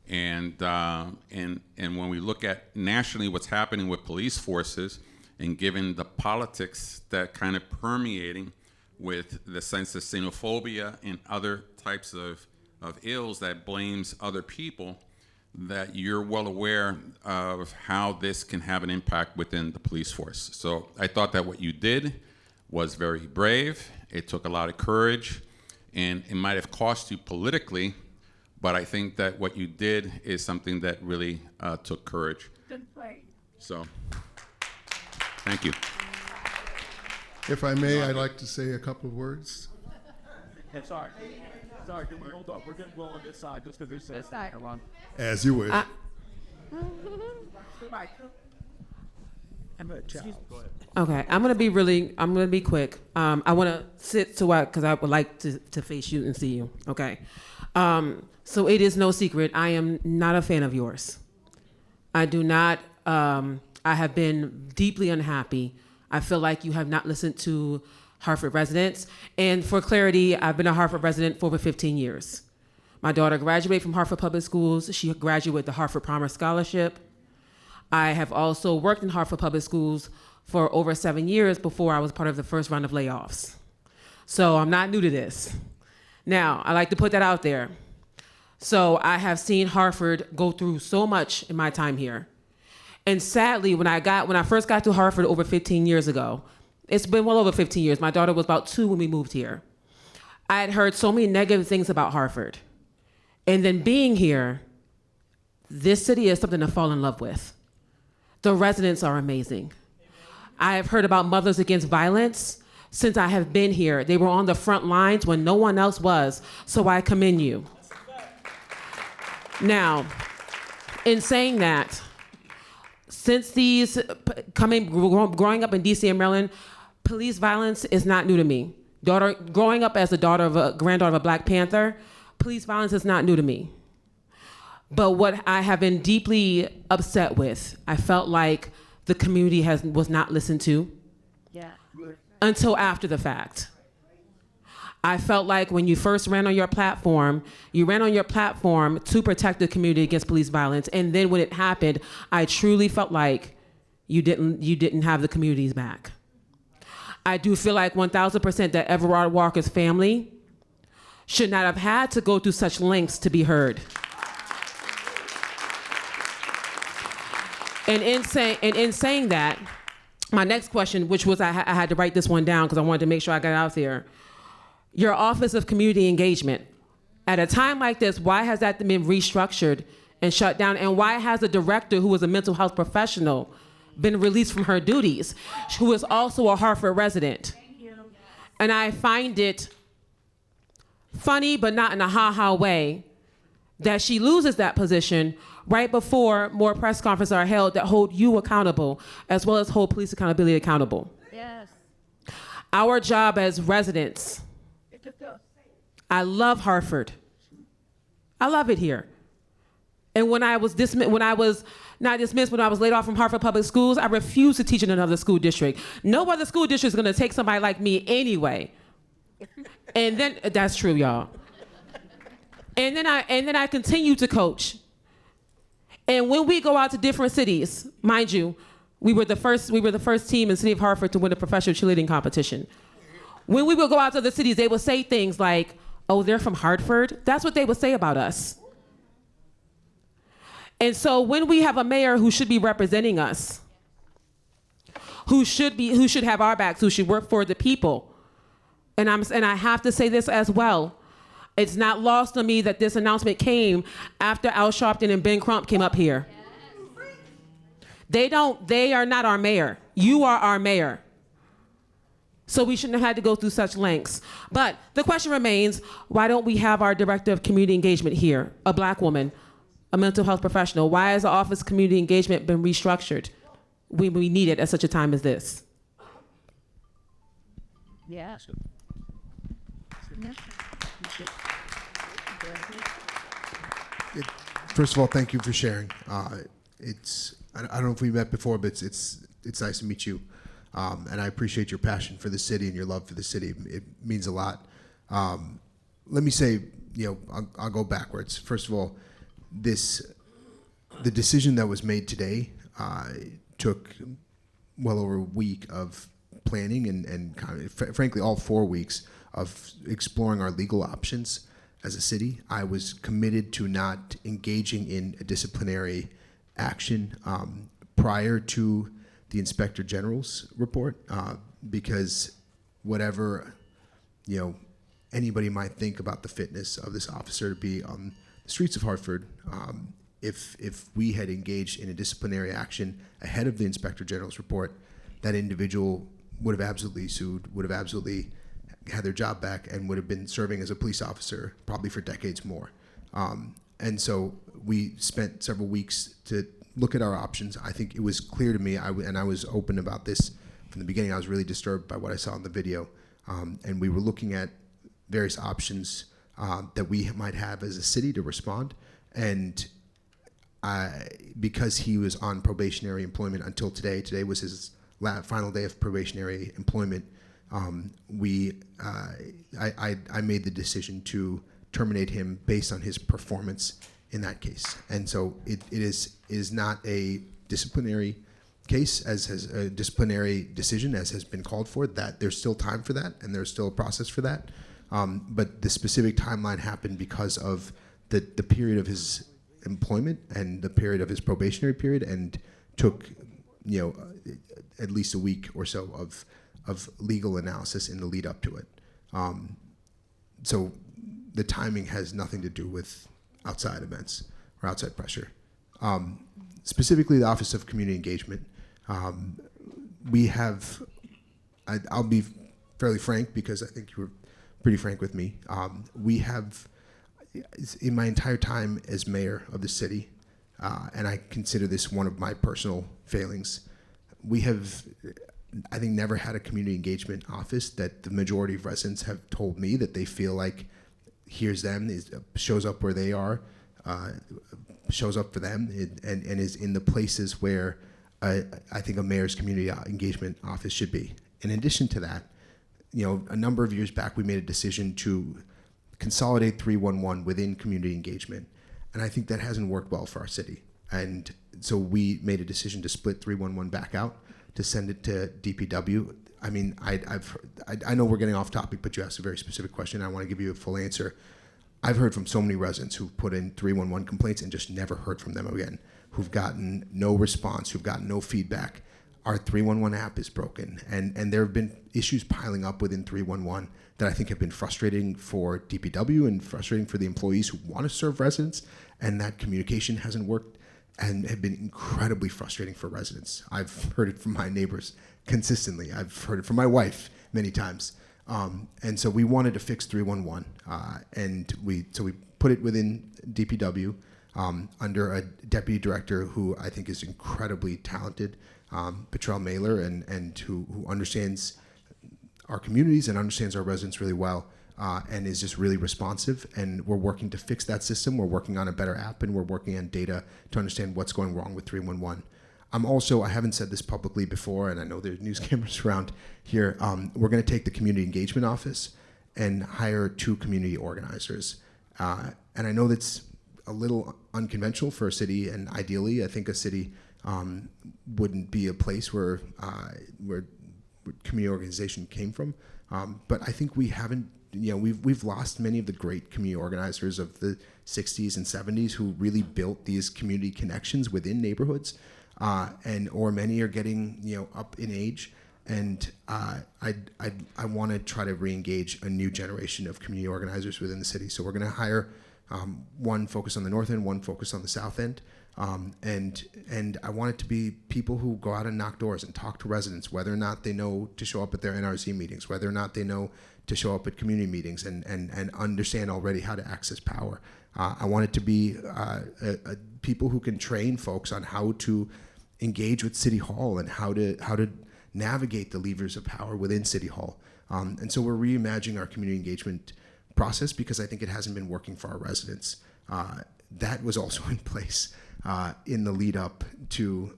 And when we look at nationally what's happening with police forces, and given the politics that kind of permeating with the sense of xenophobia and other types of ills that blames other people, that you're well aware of how this can have an impact within the police force. So I thought that what you did was very brave. It took a lot of courage, and it might have cost you politically, but I think that what you did is something that really took courage. So, thank you. If I may, I'd like to say a couple of words. Sorry, can we hold on? We're going to go on this side just because this side. As you wish. Okay, I'm gonna be quick. I want to sit because I would like to face you and see you. Okay, so it is no secret I am not a fan of yours. I do not. I have been deeply unhappy. I feel like you have not listened to Hartford residents. And for clarity, I've been a Hartford resident for over 15 years. My daughter graduated from Hartford Public Schools. She graduated with the Hartford Palmer Scholarship. I have also worked in Hartford Public Schools for over 7 years before I was part of the first round of layoffs. So I'm not new to this. Now, I like to put that out there. So I have seen Hartford go through so much in my time here. And sadly, when I first got to Hartford over 15 years ago, it's been well over 15 years. My daughter was about 2 when we moved here. I had heard so many negative things about Hartford. And then being here, this city is something to fall in love with. The residents are amazing. I have heard about Mothers Against Violence since I have been here. They were on the front lines when no one else was, so I commend you. Now, in saying that, since growing up in DC and Maryland, police violence is not new to me. Growing up as granddaughter of a Black Panther, police violence is not new to me. But what I have been deeply upset with, I felt like the community was not listened to until after the fact. I felt like when you first ran on your platform, you ran on your platform to protect the community against police violence. And then when it happened, I truly felt like you didn't have the community's back. I do feel like 1,000% that Everard Walker's family should not have had to go through such lengths to be heard. And in saying that, my next question, which was I had to write this one down because I wanted to make sure I got it out there. Your Office of Community Engagement. At a time like this, why has that been restructured and shut down? And why has a director who was a mental health professional been released from her duties, who is also a Hartford resident? And I find it funny, but not in a ha-ha way, that she loses that position right before more press conferences are held that hold you accountable, as well as hold police accountability accountable. Yes. Our job as residents, I love Hartford. I love it here. And when I was when I was laid off from Hartford Public Schools, I refused to teach in another school district. No other school district is gonna take somebody like me anyway. And then, that's true, y'all. And then I continued to coach. And when we go out to different cities, mind you, we were the first team in the city of Hartford to win a professional cheerleading competition. When we would go out to the cities, they would say things like, "Oh, they're from Hartford." That's what they would say about us. And so when we have a mayor who should be representing us, who should have our backs, who should work for the people, and I have to say this as well, it's not lost on me that this announcement came after Al Sharpton and Ben Crump came up here. They are not our mayor. You are our mayor. So we shouldn't have had to go through such lengths. But the question remains, why don't we have our director of community engagement here, a black woman, a mental health professional? Why has the Office of Community Engagement been restructured? We need it at such a time as this. Yeah. First of all, thank you for sharing. I don't know if we met before, but it's nice to meet you. And I appreciate your passion for the city and your love for the city. It means a lot. Let me say, I'll go backwards. First of all, the decision that was made today took well over a week of planning and kind of, frankly, all 4 weeks of exploring our legal options as a city. I was committed to not engaging in a disciplinary action prior to the Inspector General's report, because whatever anybody might think about the fitness of this officer to be on the streets of Hartford, if we had engaged in a disciplinary action ahead of the Inspector General's report, that individual would have absolutely sued, would have absolutely had their job back, and would have been serving as a police officer probably for decades more. And so we spent several weeks to look at our options. I think it was clear to me, and I was open about this from the beginning. I was really disturbed by what I saw in the video, and we were looking at various options that we might have as a city to respond. And because he was on probationary employment until today was his final day of probationary employment, I made the decision to terminate him based on his performance in that case. And so it is not a disciplinary case, as a disciplinary decision as has been called for. That there's still time for that, and there's still a process for that. But the specific timeline happened because of the period of his employment and the period of his probationary period, and took at least a week or so of legal analysis in the lead up to it. So the timing has nothing to do with outside events or outside pressure. Specifically, the Office of Community Engagement, we have, I'll be fairly frank because I think you were pretty frank with me. We have, in my entire time as mayor of the city, and I consider this one of my personal failings, we have, I think, never had a community engagement office that the majority of residents have told me that they feel like hears them, shows up where they are, shows up for them, and is in the places where I think a mayor's community engagement office should be. In addition to that, a number of years back, we made a decision to consolidate 311 within community engagement, and I think that hasn't worked well for our city. And so we made a decision to split 311 back out, to send it to DPW. I mean, I know we're getting off topic, but you asked a very specific question. I want to give you a full answer. I've heard from so many residents who've put in 311 complaints and just never heard from them again, who've gotten no response, who've gotten no feedback. Our 311 app is broken, and there have been issues piling up within 311 that I think have been frustrating for DPW and frustrating for the employees who want to serve residents, and that communication hasn't worked and have been incredibly frustrating for residents. I've heard it from my neighbors consistently. I've heard it from my wife many times. And so we wanted to fix 311, and we put it within DPW under a deputy director who I think is incredibly talented, Petrel Mailer, and who understands our communities and understands our residents really well, and is just really responsive. And we're working to fix that system. We're working on a better app, and we're working on data to understand what's going wrong with 311. I haven't said this publicly before, and I know there's news cameras around here. We're going to take the community engagement office and hire 2 community organizers. And I know that's a little unconventional for a city, and ideally, I think a city wouldn't be a place where community organization came from. But I think we haven't, we've lost many of the great community organizers of the 60s and 70s who really built these community connections within neighborhoods. Or many are getting up in age, and I want to try to re-engage a new generation of community organizers within the city. So we're going to hire one focused on the north end, one focused on the south end, and I want it to be people who go out and knock doors and talk to residents, whether or not they know to show up at their NRC meetings, whether or not they know to show up at community meetings, and understand already how to access power. I want it to be people who can train folks on how to engage with City Hall and how to navigate the levers of power within City Hall. And so we're reimagining our community engagement process because I think it hasn't been working for our residents. That was also in place in the lead up to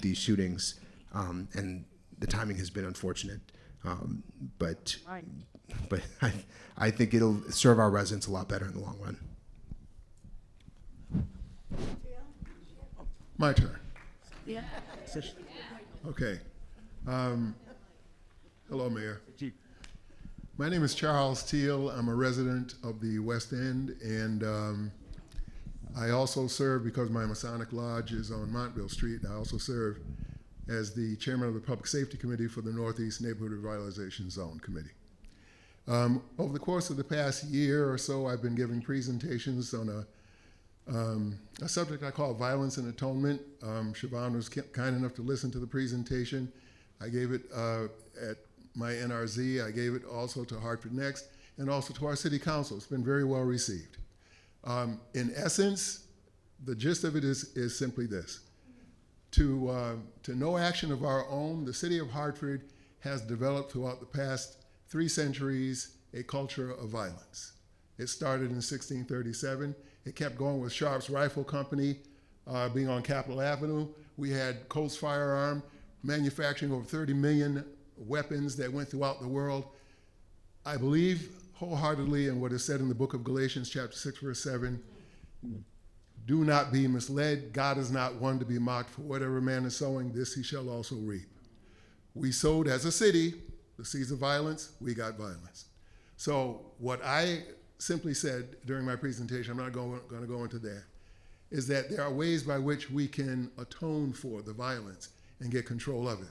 these shootings, and the timing has been unfortunate. But I think it'll serve our residents a lot better in the long run. My turn. Yeah. Okay. Hello, Mayor. My name is Charles Teal. I'm a resident of the West End, and I also serve, because my Masonic Lodge is on Montville Street, I also serve as the chairman of the Public Safety Committee for the Northeast Neighborhood Revitalization Zone Committee. Over the course of the past year or so, I've been giving presentations on a subject I call violence and atonement. Siobhan was kind enough to listen to the presentation. I gave it at my NRZ. I gave it also to Hartford Next and also to our city council. It's been very well received. In essence, the gist of it is simply this. To no action of our own, the city of Hartford has developed throughout the past 3 centuries a culture of violence. It started in 1637. It kept going with Sharp's Rifle Company being on Capitol Avenue. We had Colt's Firearm manufacturing over 30 million weapons that went throughout the world. I believe wholeheartedly in what is said in the book of Galatians, chapter 6, verse 7. Do not be misled. God is not one to be mocked. For whatever man is sowing, this he shall also reap. We sowed as a city the seeds of violence. We got violence. So what I simply said during my presentation, I'm not going to go into that, is that there are ways by which we can atone for the violence and get control of it.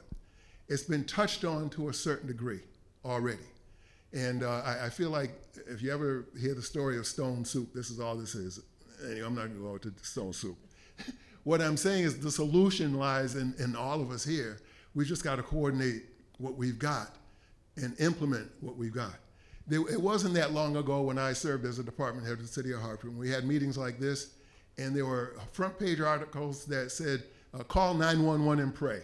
It's been touched on to a certain degree already. And I feel like if you ever hear the story of stone soup, this is all this is. Anyway, I'm not going to go into stone soup. What I'm saying is the solution lies in all of us here. We just got to coordinate what we've got and implement what we've got. It wasn't that long ago when I served as a department head of the city of Hartford, when we had meetings like this, and there were front page articles that said, call 911 and pray.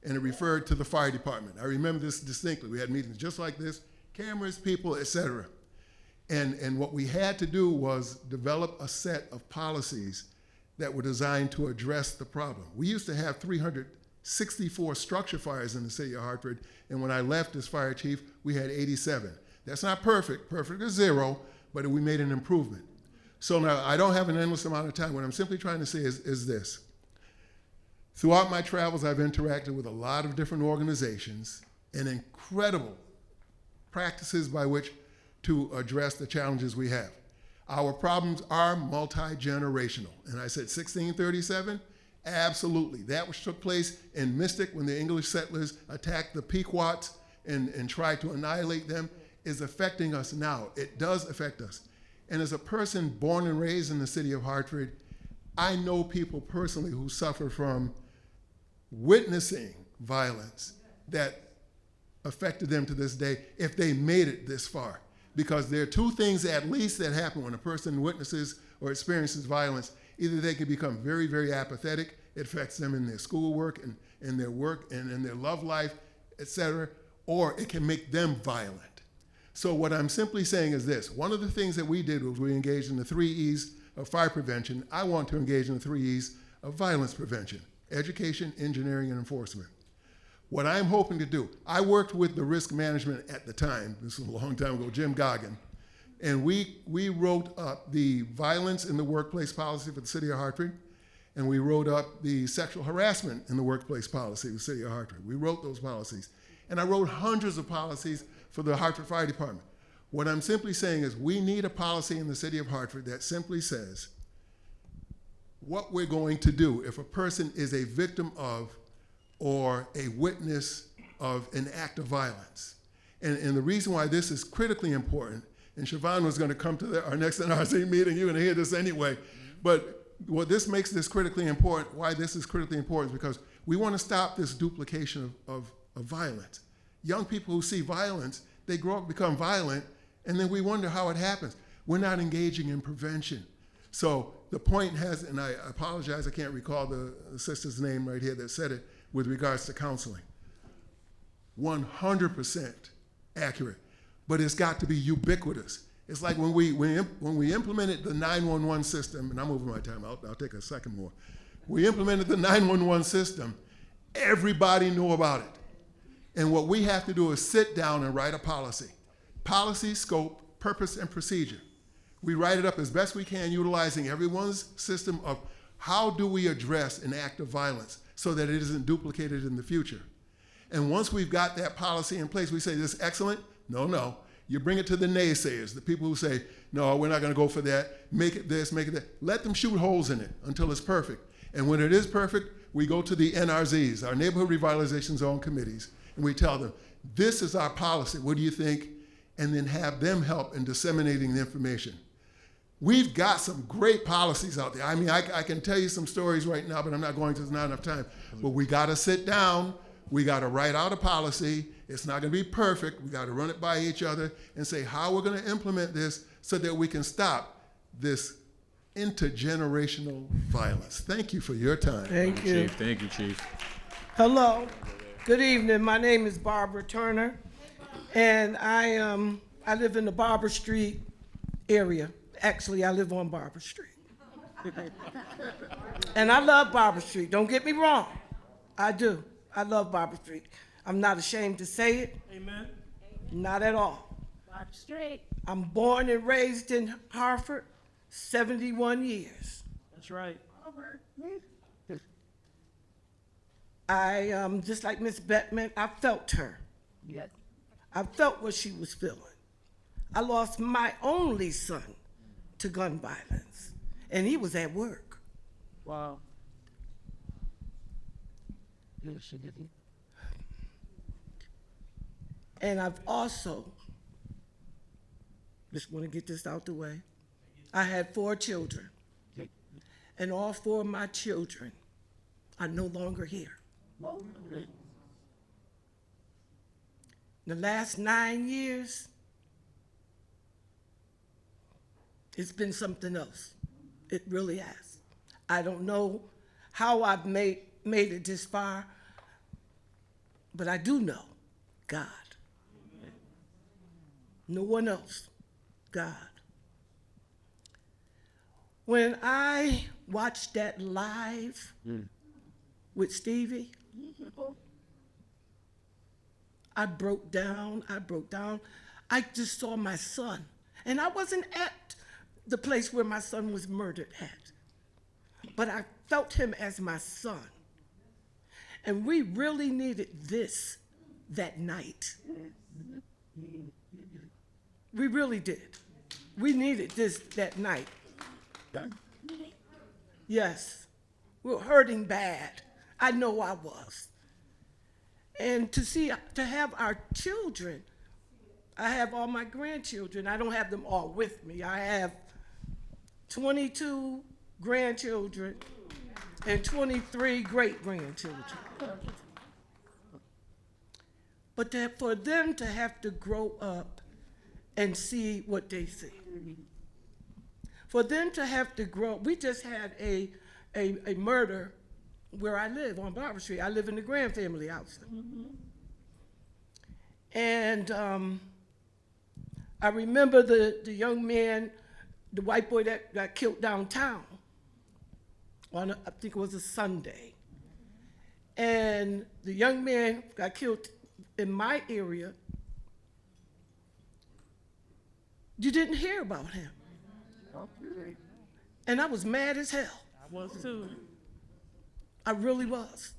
And it referred to the fire department. I remember this distinctly. We had meetings just like this, cameras, people, etc. And what we had to do was develop a set of policies that were designed to address the problem. We used to have 364 structure fires in the city of Hartford, and when I left as fire chief, we had 87. That's not perfect. Perfect is 0, but we made an improvement. So now, I don't have an endless amount of time. What I'm simply trying to say is this. Throughout my travels, I've interacted with a lot of different organizations and incredible practices by which to address the challenges we have. Our problems are multi-generational. And I said 1637? Absolutely. That which took place in Mystic when the English settlers attacked the Pequots and tried to annihilate them is affecting us now. It does affect us. And as a person born and raised in the city of Hartford, I know people personally who suffer from witnessing violence that affected them to this day if they made it this far. Because there are two things at least that happen when a person witnesses or experiences violence. Either they can become very, very apathetic, it affects them in their schoolwork and in their work and in their love life, etc., or it can make them violent. So what I'm simply saying is this. One of the things that we did was we engaged in the 3 E's of fire prevention. I want to engage in the 3 E's of violence prevention: education, engineering, and enforcement. What I'm hoping to do, I worked with the risk management at the time, this was a long time ago, Jim Goggin, and we wrote up the violence in the workplace policy for the city of Hartford, and we wrote up the sexual harassment in the workplace policy of the city of Hartford. We wrote those policies. And I wrote hundreds of policies for the Hartford Fire Department. What I'm simply saying is we need a policy in the city of Hartford that simply says what we're going to do if a person is a victim of or a witness of an act of violence. And the reason why this is critically important, and Siobhan was going to come to our next NRC meeting, you're going to hear this anyway, but what this makes this critically important, why this is critically important is because we want to stop this duplication of violence. Young people who see violence, they grow up, become violent, and then we wonder how it happens. We're not engaging in prevention. So the point has, and I apologize, I can't recall the sister's name right here that said it, with regards to counseling. 100% accurate, but it's got to be ubiquitous. It's like when we implemented the 911 system, and I'm over my time, I'll take a second more. We implemented the 911 system, everybody knew about it. And what we have to do is sit down and write a policy. Policy, scope, purpose, and procedure. We write it up as best we can, utilizing everyone's system of how do we address an act of violence so that it isn't duplicated in the future. And once we've got that policy in place, we say, this is excellent? No. You bring it to the naysayers, the people who say, no, we're not going to go for that, make it this, make it that. Let them shoot holes in it until it's perfect. And when it is perfect, we go to the NRZs, our Neighborhood Revitalization Zone Committees, and we tell them, this is our policy, what do you think? And then have them help in disseminating the information. We've got some great policies out there. I mean, I can tell you some stories right now, but I'm not going to, there's not enough time. But we got to sit down, we got to write out a policy. It's not going to be perfect. We got to run it by each other and say how we're going to implement this so that we can stop this intergenerational violence. Thank you for your time. Thank you. Chief. Thank you, Chief. Hello. Good evening. My name is Barbara Turner, and I live in the Barber Street area. Actually, I live on Barber Street. And I love Barber Street. Don't get me wrong. I do. I love Barber Street. I'm not ashamed to say it. Amen. Not at all. Barber Street. I'm born and raised in Hartford, 71 years. That's right. I, just like Miss Bettman, I felt her. Yes. I felt what she was feeling. I lost my only son to gun violence, and he was at work. Wow. And I've also, just want to get this out the way, I had 4 children, and all 4 of my children are no longer here. The last 9 years, it's been something else. It really has. I don't know how I've made it this far, but I do know God. No one else, God. When I watched that live with Stevie, I broke down. I just saw my son. And I wasn't at the place where my son was murdered at, but I felt him as my son. And we really needed this that night. We really did. We needed this that night. Yes, we were hurting bad. I know I was. And to have our children, I have all my grandchildren. I don't have them all with me. I have 22 grandchildren and 23 great-grandchildren. but that for them to have to grow up and see what they see. For them to have to grow, we just had a murder where I live on Barber Street. I live in the Grand family house. And I remember the young man, the white boy that got killed downtown on, I think it was a Sunday. And the young man got killed in my area. You didn't hear about him. Okay. And I was mad as hell. I was too. I really was.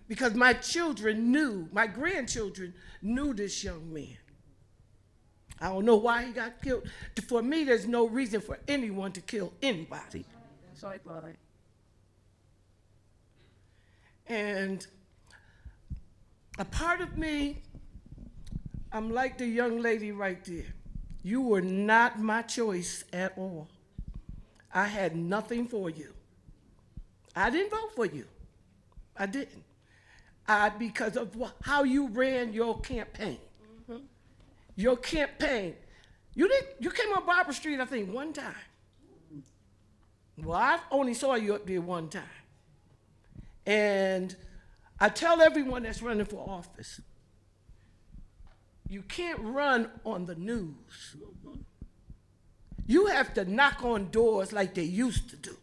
Because my children knew, my grandchildren knew this young man. I don't know why he got killed. For me, there's no reason for anyone to kill anybody. So I thought And a part of me, I'm like the young lady right there. You were not my choice at all. I had nothing for you. I didn't vote for you. I didn't. Because of how you ran your campaign. Your campaign. You came on Barber Street, I think, one time. Well, I only saw you up there one time. And I tell everyone that's running for office, you can't run on the news. You have to knock on doors like they used to do.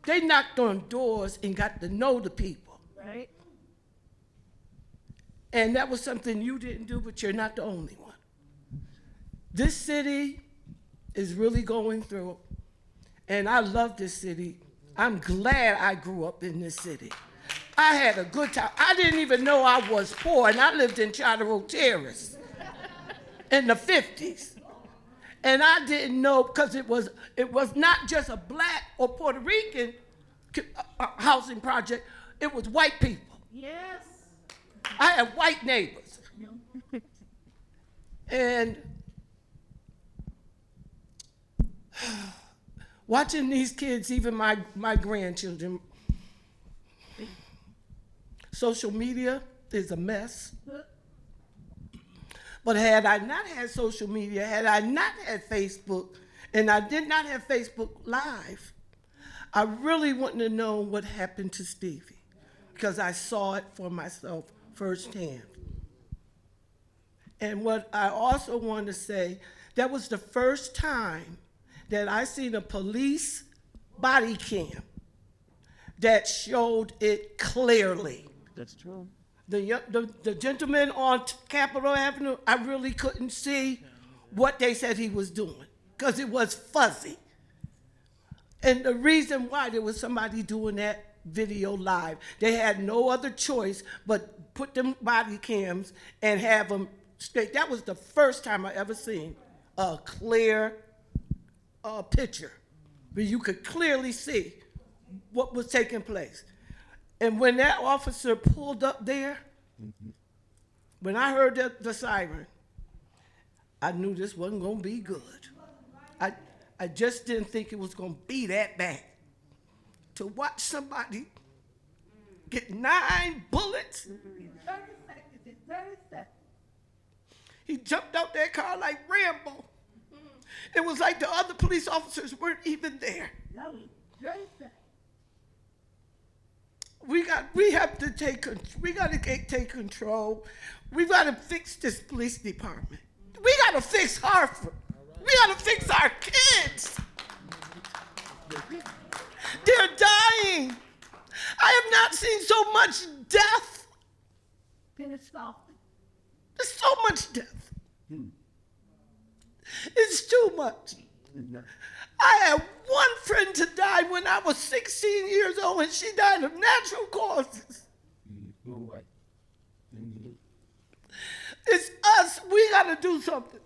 They knocked on doors and got to know the people. Right. And that was something you didn't do, but you're not the only one. This city is really going through, and I love this city. I'm glad I grew up in this city. I had a good time. I didn't even know I was poor, and I lived in Charter Oak Terrace in the 50s. And I didn't know, because it was not just a black or Puerto Rican housing project, it was white people. Yes. I had white neighbors. And watching these kids, even my grandchildren, social media is a mess. But had I not had social media, had I not had Facebook, and I did not have Facebook Live, I really wouldn't have known what happened to Stevie, because I saw it for myself firsthand. And what I also want to say, that was the first time that I seen a police body cam that showed it clearly. That's true. The gentleman on Capitol Avenue, I really couldn't see what they said he was doing, because it was fuzzy. And the reason why, there was somebody doing that video live. They had no other choice but put them body cams and have them straight. That was the first time I ever seen a clear picture where you could clearly see what was taking place. And when that officer pulled up there, when I heard the siren, I knew this wasn't gonna be good. I just didn't think it was gonna be that bad. To watch somebody get 9 bullets. He jumped out that car like Rambo. It was like the other police officers weren't even there. We have to take control. We got to fix this police department. We got to fix Hartford. We got to fix our kids. They're dying. I have not seen so much death. There's so much death. It's too much. I had one friend to die when I was 16 years old, and she died of natural causes. It's us. We got to do something.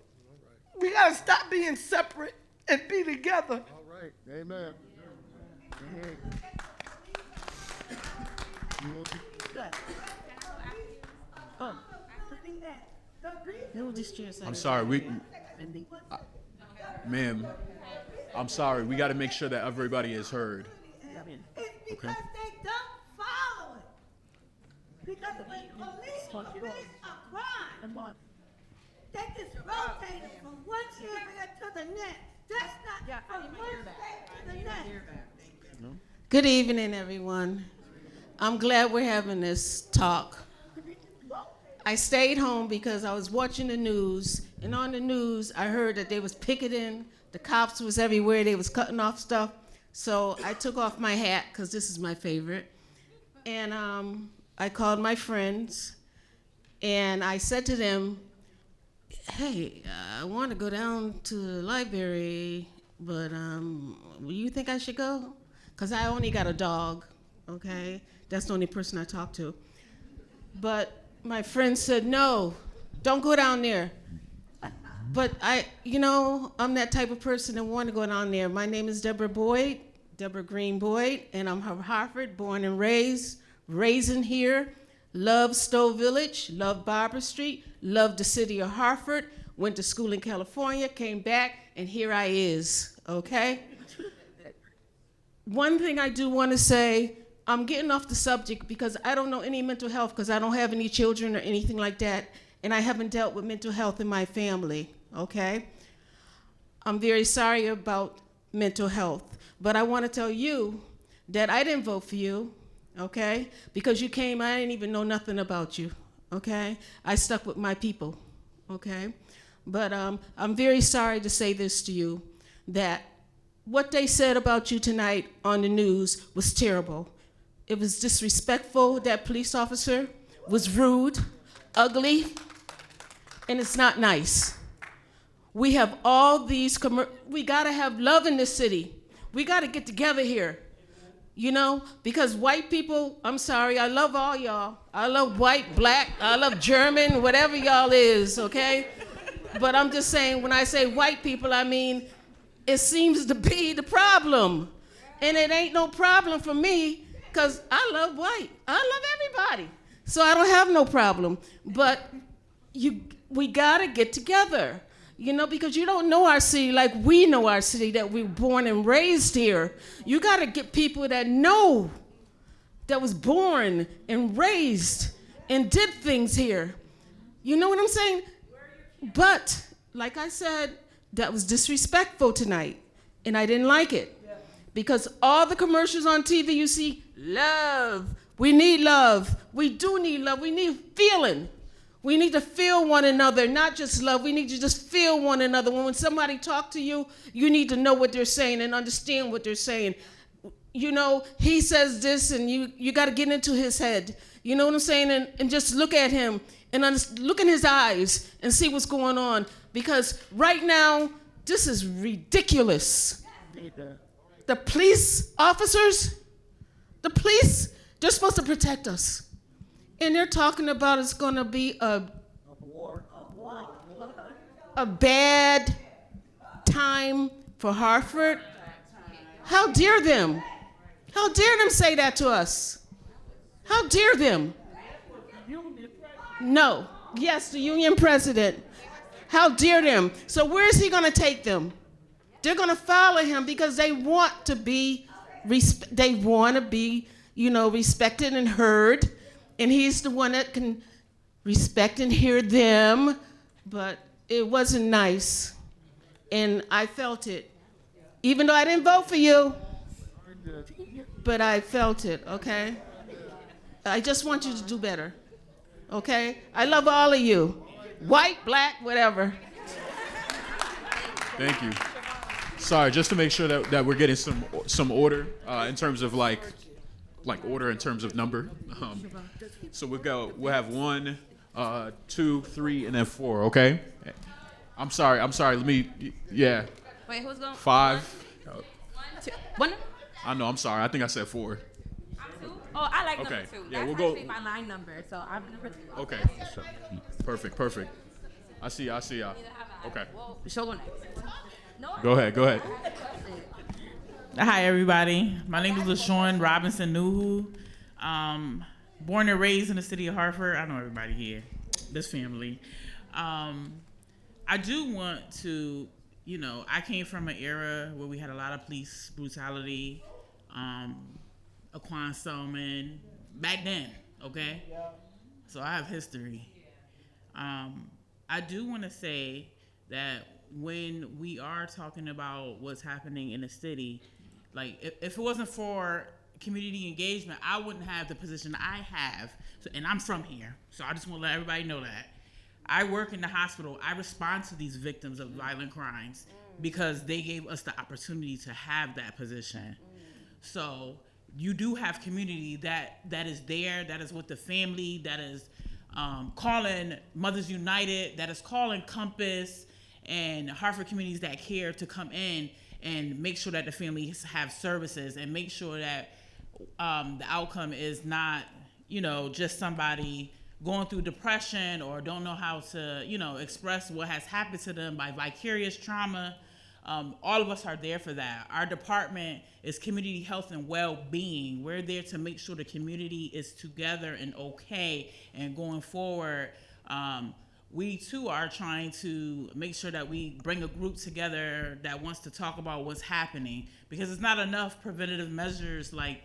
We got to stop being separate and be together. All right. Amen. I'm sorry, ma'am, I'm sorry. We got to make sure that everybody is heard. It's because they don't follow it. Because the police Police are crime. They just rotated from one area to the next. That's not from one state to the next. Good evening, everyone. I'm glad we're having this talk. I stayed home because I was watching the news, and on the news I heard that they was picketing, the cops was everywhere, they was cutting off stuff. So I took off my hat, because this is my favorite, and I called my friends, and I said to them, hey, I want to go down to the library, but you think I should go? Because I only got a dog, okay? That's the only person I talk to. But my friend said, no, don't go down there. But I'm that type of person that want to go down there. My name is Deborah Green Boyd, and I'm from Hartford, born and raising here. Love Stowe Village, love Barbara Street, love the city of Hartford, went to school in California, came back, and here I is, okay? One thing I do want to say, I'm getting off the subject because I don't know any mental health because I don't have any children or anything like that, and I haven't dealt with mental health in my family, okay? I'm very sorry about mental health, but I want to tell you that I didn't vote for you, okay? Because you came, I didn't even know nothing about you, okay? I stuck with my people, okay? But I'm very sorry to say this to you, that what they said about you tonight on the news was terrible. It was disrespectful. That police officer was rude, ugly, and it's not nice. We have all these, we gotta have love in this city. We gotta get together here, because white people, I'm sorry, I love all y'all. I love white, black, I love German, whatever y'all is, okay? But I'm just saying, when I say white people, I mean, it seems to be the problem. And it ain't no problem for me, because I love white. I love everybody. So I don't have no problem. But we gotta get together, because you don't know our city like we know our city, that we were born and raised here. You gotta get people that know, that was born and raised and did things here. You know what I'm saying? But, like I said, that was disrespectful tonight, and I didn't like it. Because all the commercials on TV you see, love, we need love, we do need love, we need feeling. We need to feel one another, not just love, we need to just feel one another. When somebody talks to you, you need to know what they're saying and understand what they're saying. He says this, and you gotta get into his head. You know what I'm saying? And just look at him, and look in his eyes and see what's going on. Because right now, this is ridiculous. The police officers, they're supposed to protect us. And they're talking about it's gonna be a bad time for Hartford. How dare them? How dare them say that to us? How dare them? No. Yes, the union president. How dare them? So where is he going to take them? They're going to follow him because they want to be, respected and heard. And he's the one that can respect and hear them. But it wasn't nice. And I felt it. Even though I didn't vote for you, but I felt it, okay? I just want you to do better, okay? I love all of you. White, black, whatever. Thank you. Sorry, just to make sure that we're getting some order in terms of like order in terms of number. So we'll have 1, 2, 3, and then 4. Okay. I'm sorry. Let me. Yeah. Wait, who's going? 5. 1, 2, 1. I know. I'm sorry. I think I said 4. Oh, I like Okay. number 2. Yeah, That's we'll go. actually my line number, so I'm number 2. Okay. Perfect. I see y'all. Okay. Show next. Go ahead. Hi, everybody. My name is LaShawn Robinson Nuhu. Born and raised in the city of Hartford. I know everybody here, this family. I do want to, I came from an era where we had a lot of police brutality, Aquan Spellman, back then, okay? so I have history. I do want to say that when we are talking about what's happening in the city, like if it wasn't for community engagement, I wouldn't have the position I have. So, and I'm from here, so I just want to let everybody know that. I work in the hospital. I respond to these victims of violent crimes because they gave us the opportunity to have that position. So you do have community that is there, that is with the family, that is calling Mothers United, that is calling Compass and Hartford Communities That Care to come in and make sure that the families have services and make sure that the outcome is not, just somebody going through depression or don't know how to, express what has happened to them by vicarious trauma. All of us are there for that. Our department is community health and well-being. We're there to make sure the community is together and okay. And going forward, we too are trying to make sure that we bring a group together that wants to talk about what's happening, because it's not enough preventative measures like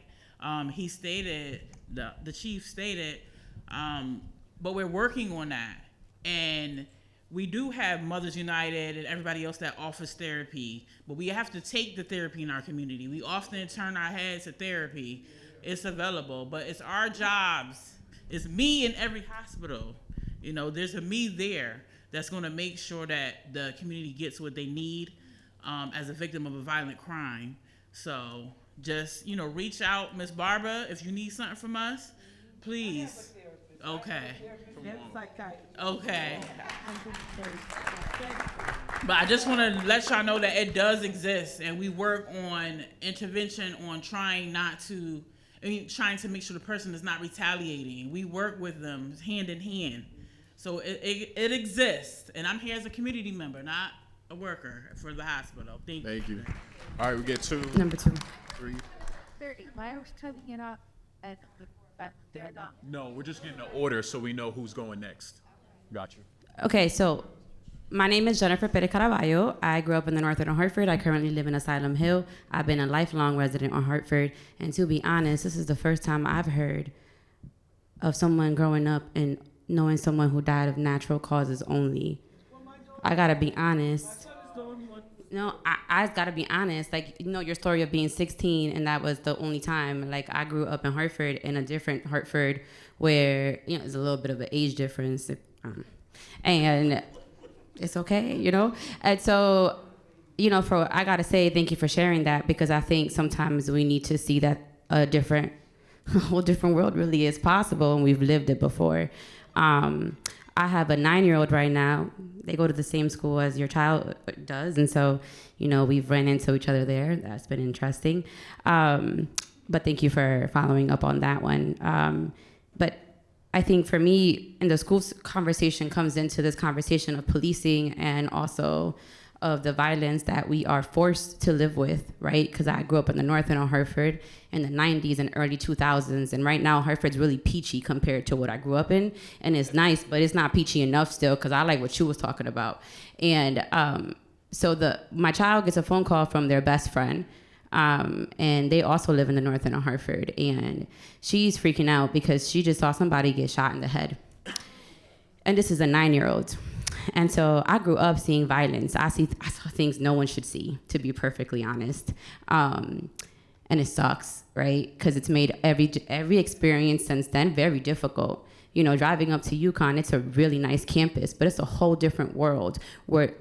he stated, the chief stated, but we're working on that. And we do have Mothers United and everybody else that offers therapy, but we have to take the therapy in our community. We often turn our heads to therapy. It's available, but it's our jobs. It's me in every hospital. There's a me there that's going to make sure that the community gets what they need as a victim of a violent crime. So just, reach out, Miss Barbara, if you need something from us, please. Okay. Okay. But I just want to let y'all know that it does exist, and we work on intervention on trying to make sure the person is not retaliating. We work with them hand in hand. So it exists, and I'm here as a community member, not a worker for the hospital. Thank you. All right, we get two. Number 2. 3. Why I was coming it up and they're not. No, we're just getting the order so we know who's going next. Got you. Okay, so my name is Jennifer Perez Caraballo. I grew up in the north end of Hartford. I currently live in Asylum Hill. I've been a lifelong resident on Hartford. And to be honest, this is the first time I've heard of someone growing up and knowing someone who died of natural causes only. I gotta be honest. No, I gotta be honest. Like, your story of being 16 and that was the only time. Like, I grew up in Hartford, in a different Hartford where, there's a little bit of an age difference. And it's okay, And so, I gotta say thank you for sharing that, because I think sometimes we need to see that a whole different world really is possible, and we've lived it before. I have a 9-year-old right now. They go to the same school as your child does. And so, we've run into each other there. That's been interesting. But thank you for following up on that one. But I think for me, in the school conversation comes into this conversation of policing and also of the violence that we are forced to live with, right? Because I grew up in the north end of Hartford in the 90s and early 2000s. And right now, Hartford's really peachy compared to what I grew up in. And it's nice, but it's not peachy enough still, because I like what you was talking about. And so my child gets a phone call from their best friend. And they also live in the north end of Hartford. And she's freaking out because she just saw somebody get shot in the head. And this is a 9-year-old. And so I grew up seeing violence. I saw things no one should see, to be perfectly honest. And it sucks, right? Because it's made every experience since then very difficult. Driving up to UConn, it's a really nice campus, but it's a whole different world where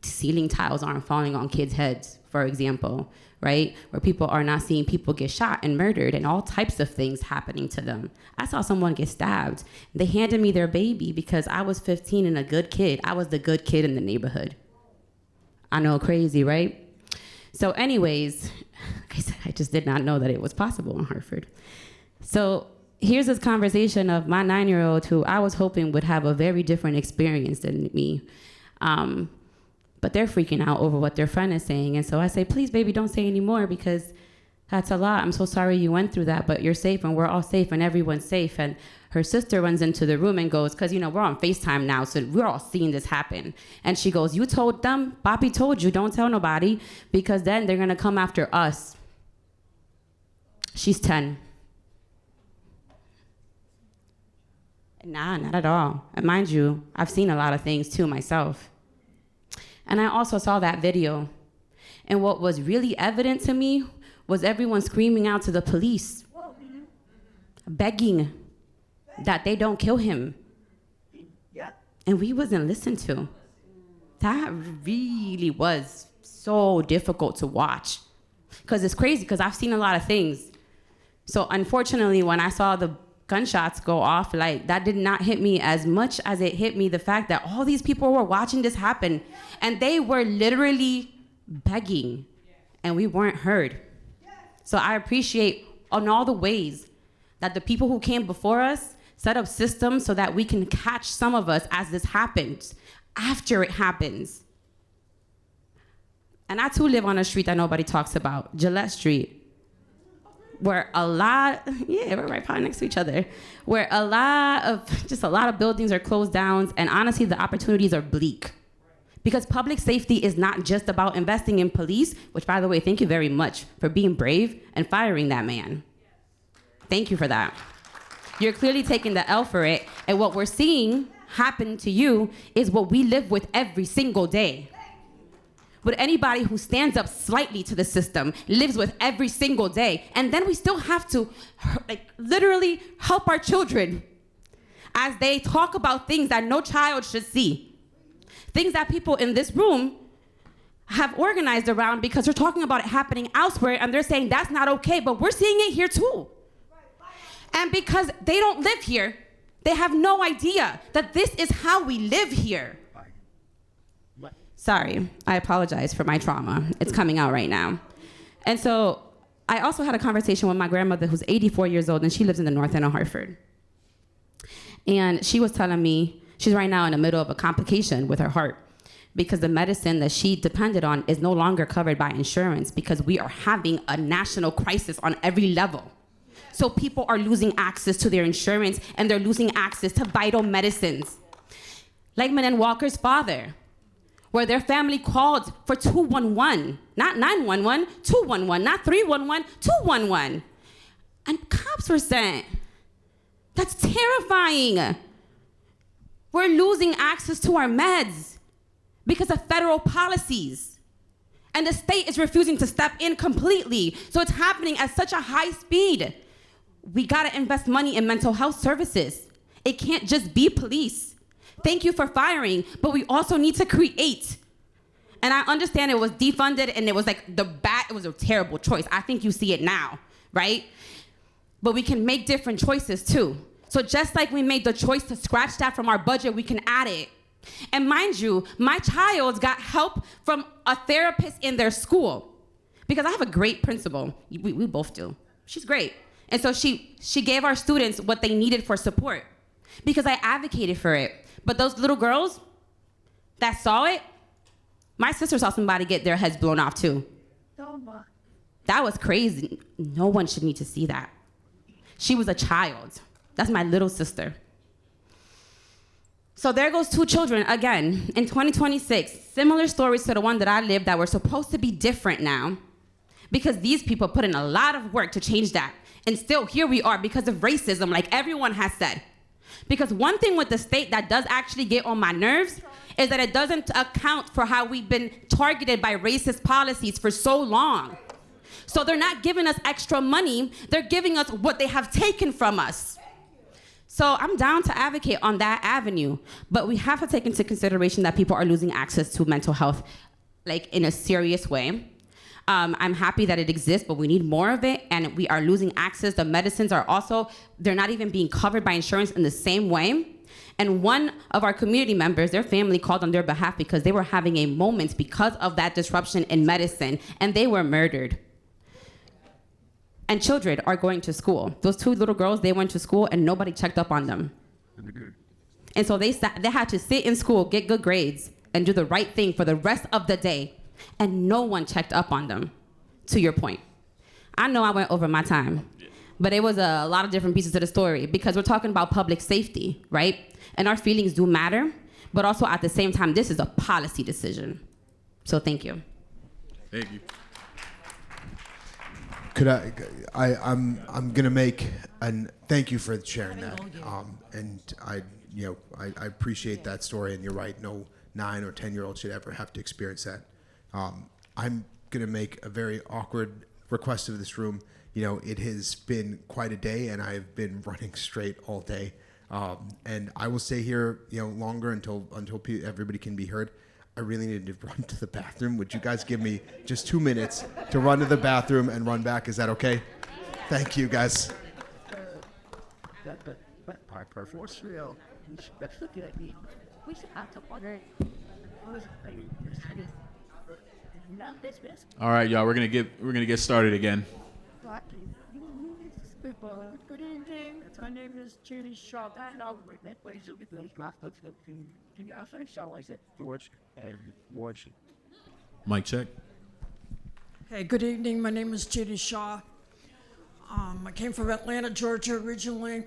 ceiling tiles aren't falling on kids' heads, for example, right? Where people are not seeing people get shot and murdered and all types of things happening to them. I saw someone get stabbed. They handed me their baby because I was 15 and a good kid. I was the good kid in the neighborhood. I know, crazy, right? So anyways, like I said, I just did not know that it was possible in Hartford. So here's this conversation of my 9-year-old who I was hoping would have a very different experience than me. But they're freaking out over what their friend is saying. And so I say, please, baby, don't say any more, because that's a lot. I'm so sorry you went through that, but you're safe and we're all safe and everyone's safe. And her sister runs into the room and goes, because, we're on FaceTime now, so we're all seeing this happen. And she goes, you told them? Bobby told you, don't tell nobody, because then they're going to come after us. She's 10. Nah, not at all. And mind you, I've seen a lot of things too myself. And I also saw that video. And what was really evident to me was everyone screaming out to the police, begging that they don't kill him. And we wasn't listened to. That really was so difficult to watch. Because it's crazy, because I've seen a lot of things. So unfortunately, when I saw the gunshots go off, like, that did not hit me as much as it hit me the fact that all these people were watching this happen, and they were literally begging, and we weren't heard. So I appreciate on all the ways that the people who came before us set up systems so that we can catch some of us as this happens, after it happens. And I too live on a street that nobody talks about, Gillette Street, where a lot, yeah, we're right probably next to each other, where a lot of buildings are closed down, and honestly, the opportunities are bleak. Because public safety is not just about investing in police, which, by the way, thank you very much for being brave and firing that man. Thank you for that. You're clearly taking the L for it, and what we're seeing happen to you is what we live with every single day. What anybody who stands up slightly to the system lives with every single day. And then we still have to, like, literally help our children as they talk about things that no child should see. Things that people in this room have organized around because they're talking about it happening elsewhere, and they're saying that's not okay, but we're seeing it here too. And because they don't live here, they have no idea that this is how we live here. Sorry, I apologize for my trauma. It's coming out right now. And so I also had a conversation with my grandmother, who's 84 years old, and she lives in the north end of Hartford. And she was telling me she's right now in the middle of a complication with her heart because the medicine that she depended on is no longer covered by insurance because we are having a national crisis on every level. So people are losing access to their insurance, and they're losing access to vital medicines. Legman and Walker's father, where their family called for 211, not 911, 211, not 311, 211. And cops were sent. That's terrifying. We're losing access to our meds because of federal policies. And the state is refusing to step in completely. So it's happening at such a high speed. We gotta invest money in mental health services. It can't just be police. Thank you for firing, but we also need to create. And I understand it was defunded and it was like it was a terrible choice. I think you see it now, right? But we can make different choices too. So just like we made the choice to scratch that from our budget, we can add it. And mind you, my child got help from a therapist in their school because I have a great principal. We both do. She's great. And so she gave our students what they needed for support because I advocated for it. But those little girls that saw it, my sister saw somebody get their heads blown off too. That was crazy. No one should need to see that. She was a child. That's my little sister. So there goes two children again in 2026. Similar stories to the one that I lived that were supposed to be different now because these people put in a lot of work to change that. And still here we are because of racism, like everyone has said. Because one thing with the state that does actually get on my nerves is that it doesn't account for how we've been targeted by racist policies for so long. So they're not giving us extra money, they're giving us what they have taken from us. So I'm down to advocate on that avenue, but we have to take into consideration that people are losing access to mental health, like in a serious way. I'm happy that it exists, but we need more of it, and we are losing access. The medicines are also, they're not even being covered by insurance in the same way. And one of our community members, their family called on their behalf because they were having a moment because of that disruption in medicine, and they were murdered. And children are going to school. Those two little girls, they went to school and nobody checked up on them. And so they had to sit in school, get good grades, and do the right thing for the rest of the day. And no one checked up on them, to your point. I know I went over my time, but it was a lot of different pieces to the story because we're talking about public safety, right? And our feelings do matter, but also at the same time, this is a policy decision. So thank you. Thank you. Could I'm gonna make an thank you for sharing that. And I appreciate that story, and you're right. No 9 or 10-year-old should ever have to experience that. I'm gonna make a very awkward request of this room. It has been quite a day, and I've been running straight all day. And I will stay here, longer until everybody can be heard. I really need to run to the bathroom. Would you guys give me just 2 minutes to run to the bathroom and run back? Is that okay? Thank you, guys. All right, y'all. We're gonna get started again. Good evening. My name is Judy Shaw. Mic check. Hey, good evening. My name is Judy Shaw. I came from Atlanta, Georgia originally.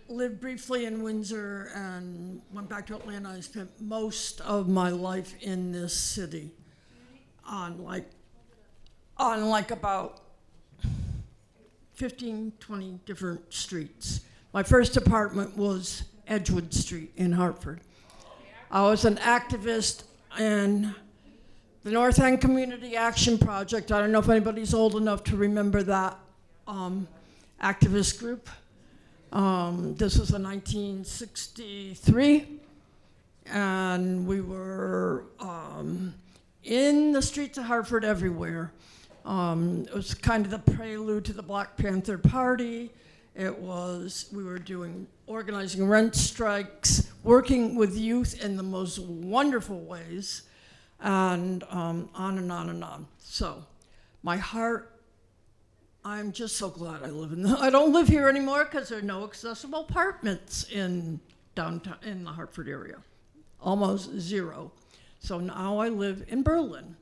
Lived briefly in Windsor and went back to Atlanta. I spent most of my life in this city on about 15, 20 different streets. My first apartment was Edgewood Street in Hartford. I was an activist in the North End Community Action Project. I don't know if anybody's old enough to remember that activist group. This was in 1963, and we were in the streets of Hartford everywhere. It was kind of the prelude to the Black Panther Party. We were organizing rent strikes, working with youth in the most wonderful ways, and on and on and on. So, my heart, I'm just so glad I don't live here anymore because there are no accessible apartments in downtown, in the Hartford area. Almost zero. So now I live in Berlin.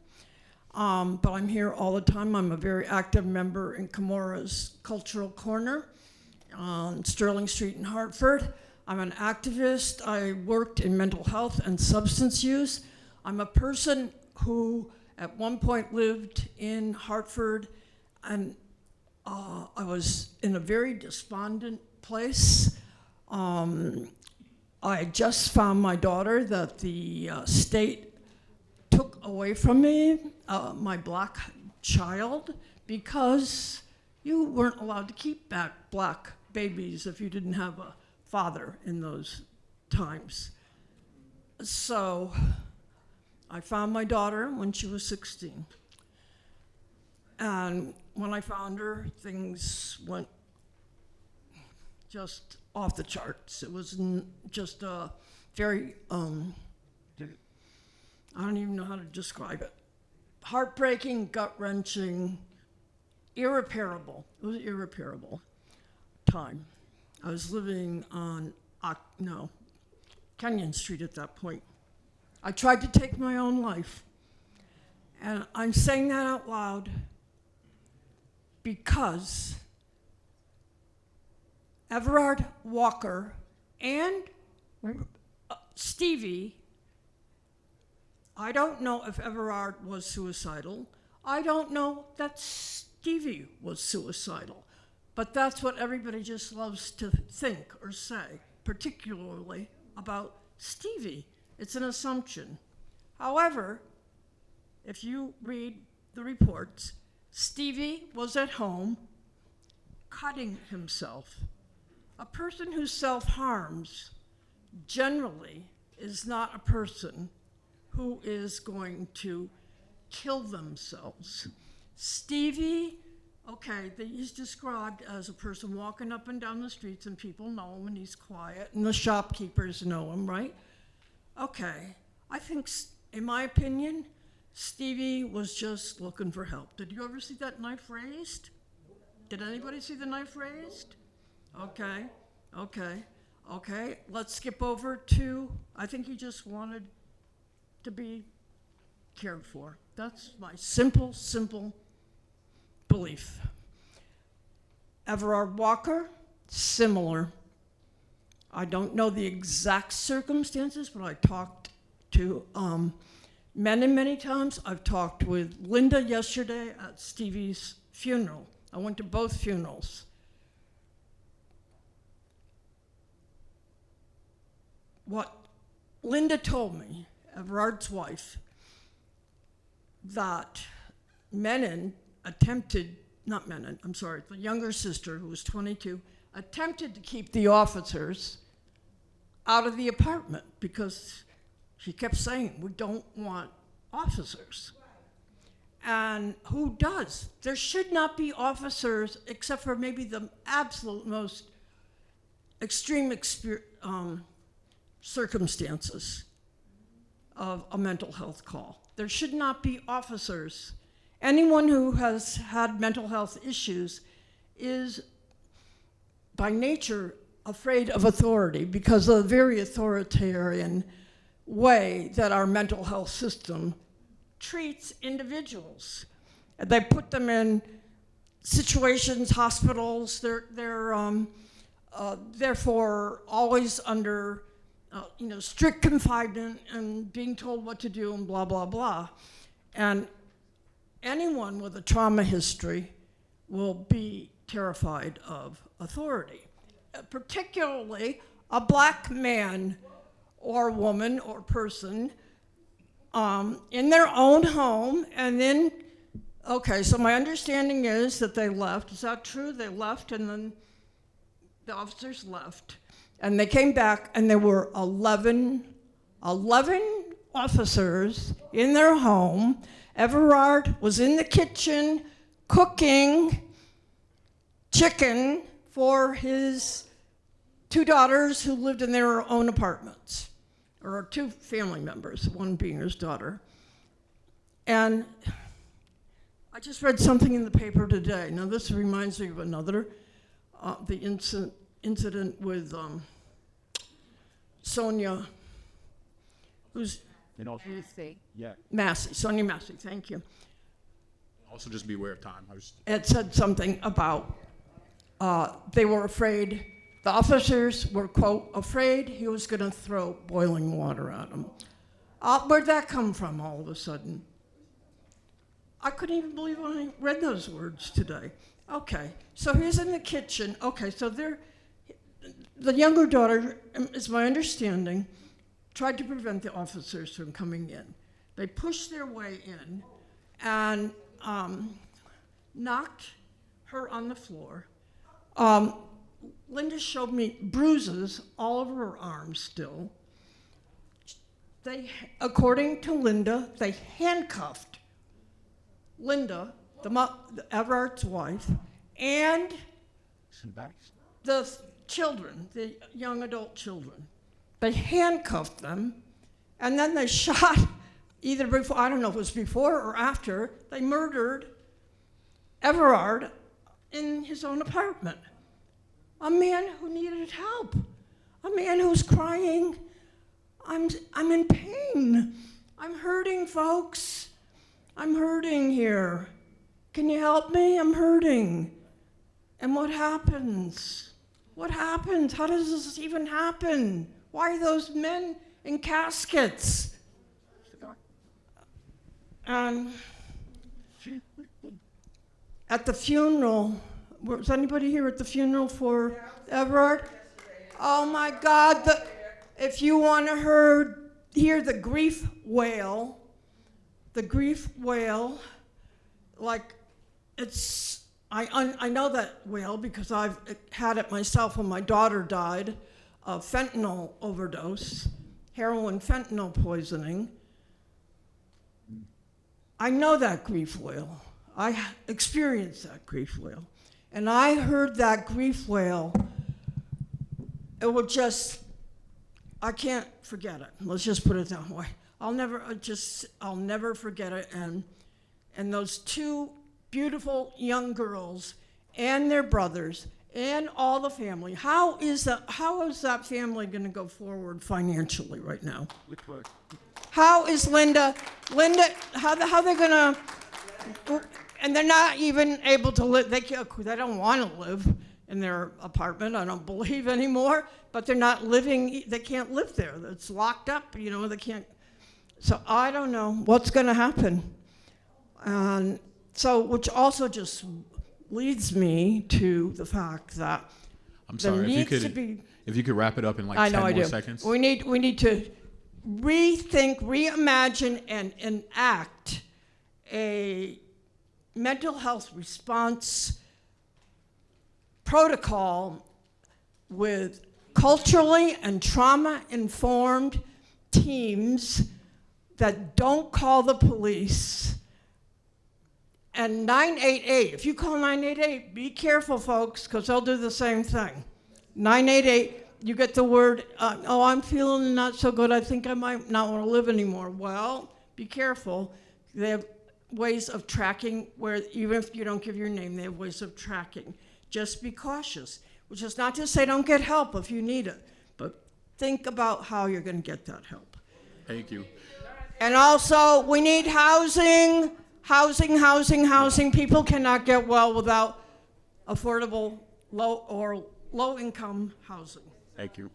But I'm here all the time. I'm a very active member in Camora's Cultural Corner on Sterling Street in Hartford. I'm an activist. I worked in mental health and substance use. I'm a person who at one point lived in Hartford, and I was in a very despondent place. I just found my daughter that the state took away from me, my black child, because you weren't allowed to keep back black babies if you didn't have a father in those times. So I found my daughter when she was 16. And when I found her, things went just off the charts. It was just a very, I don't even know how to describe it. Heartbreaking, gut-wrenching, irreparable. It was an irreparable time. I was living on, Kenyon Street at that point. I tried to take my own life. And I'm saying that out loud because Everard Walker and Stevie, I don't know if Everard was suicidal. I don't know that Stevie was suicidal. But that's what everybody just loves to think or say, particularly about Stevie. It's an assumption. However, if you read the reports, Stevie was at home cutting himself. A person who self-harms generally is not a person who is going to kill themselves. Stevie, okay, he's described as a person walking up and down the streets and people know him and he's quiet and the shopkeepers know him, right? Okay, I think, in my opinion, Stevie was just looking for help. Did you ever see that knife raised? Did anybody see the knife raised? Okay. Let's skip over to, I think he just wanted to be cared for. That's my simple belief. Everard Walker, similar. I don't know the exact circumstances, but I talked to many, many times. I've talked with Linda yesterday at Stevie's funeral. I went to both funerals. What Linda told me, Everard's wife, that Menon attempted, not Menon, I'm sorry, the younger sister who was 22, attempted to keep the officers out of the apartment because she kept saying, we don't want officers. And who does? There should not be officers except for maybe the absolute most extreme circumstances of a mental health call. There should not be officers. Anyone who has had mental health issues is by nature afraid of authority because of the very authoritarian way that our mental health system treats individuals. They put them in situations, hospitals, they're therefore always under strict confinement and being told what to do and blah, blah, blah. And anyone with a trauma history will be terrified of authority, particularly a black man or woman or person in their own home. And then, okay, so my understanding is that they left. Is that true? They left and then the officers left. And they came back and there were 11 officers in their home. Everard was in the kitchen cooking chicken for his 2 daughters who lived in their own apartments, or 2 family members, one being his daughter. And I just read something in the paper today. Now this reminds me of another, the incident with Sonia, who's Massey, Sonia Massey, thank you. Also, just be aware of time. It said something about they were afraid, the officers were, quote, afraid he was going to throw boiling water at them. Where'd that come from all of a sudden? I couldn't even believe when I read those words today. Okay, so he's in the kitchen. Okay, so the younger daughter, is my understanding, tried to prevent the officers from coming in. They pushed their way in and knocked her on the floor. Linda showed me bruises all over her arms still. According to Linda, they handcuffed Linda, Everard's wife, and the children, the young adult children. They handcuffed them, and then they shot, either before, I don't know if it was before or after, they murdered Everard in his own apartment. A man who needed help, a man who's crying, I'm in pain, I'm hurting, folks, I'm hurting here. Can you help me? I'm hurting. And what happens? What happens? How does this even happen? Why are those men in caskets? At the funeral, was anybody here at the funeral for Everard? Oh my God, if you want to hear the grief wail, like I know that wail because I've had it myself when my daughter died of fentanyl overdose, heroin fentanyl poisoning. I know that grief wail. I experienced that grief wail. And I heard that grief wail. It would just, I can't forget it. Let's just put it that way. I'll never forget it. And those 2 beautiful young girls and their brothers and all the family. How is that family going to go forward financially right now? How is Linda, how they're going to, and they're not even able to live, they don't want to live in their apartment, I don't believe anymore, but they're not living, they can't live there. It's locked up, they can't. So I don't know what's going to happen. And so, which also just leads me to the fact that I'm there sorry, needs to be. if you could wrap it up in like I 10 know I more do. seconds. We need to rethink, reimagine, and enact a mental health response protocol with culturally and trauma-informed teams that don't call the police. And 988, if you call 988, be careful, folks, because they'll do the same thing. 988, you get the word, oh, I'm feeling not so good, I think I might not want to live anymore. Well, be careful. They have ways of tracking where, even if you don't give your name, they have ways of tracking. Just be cautious, which is not to say don't get help if you need it, but think about how you're going to get that help. Thank you. And also, we need housing. People cannot get well without affordable, low-income housing. Thank you.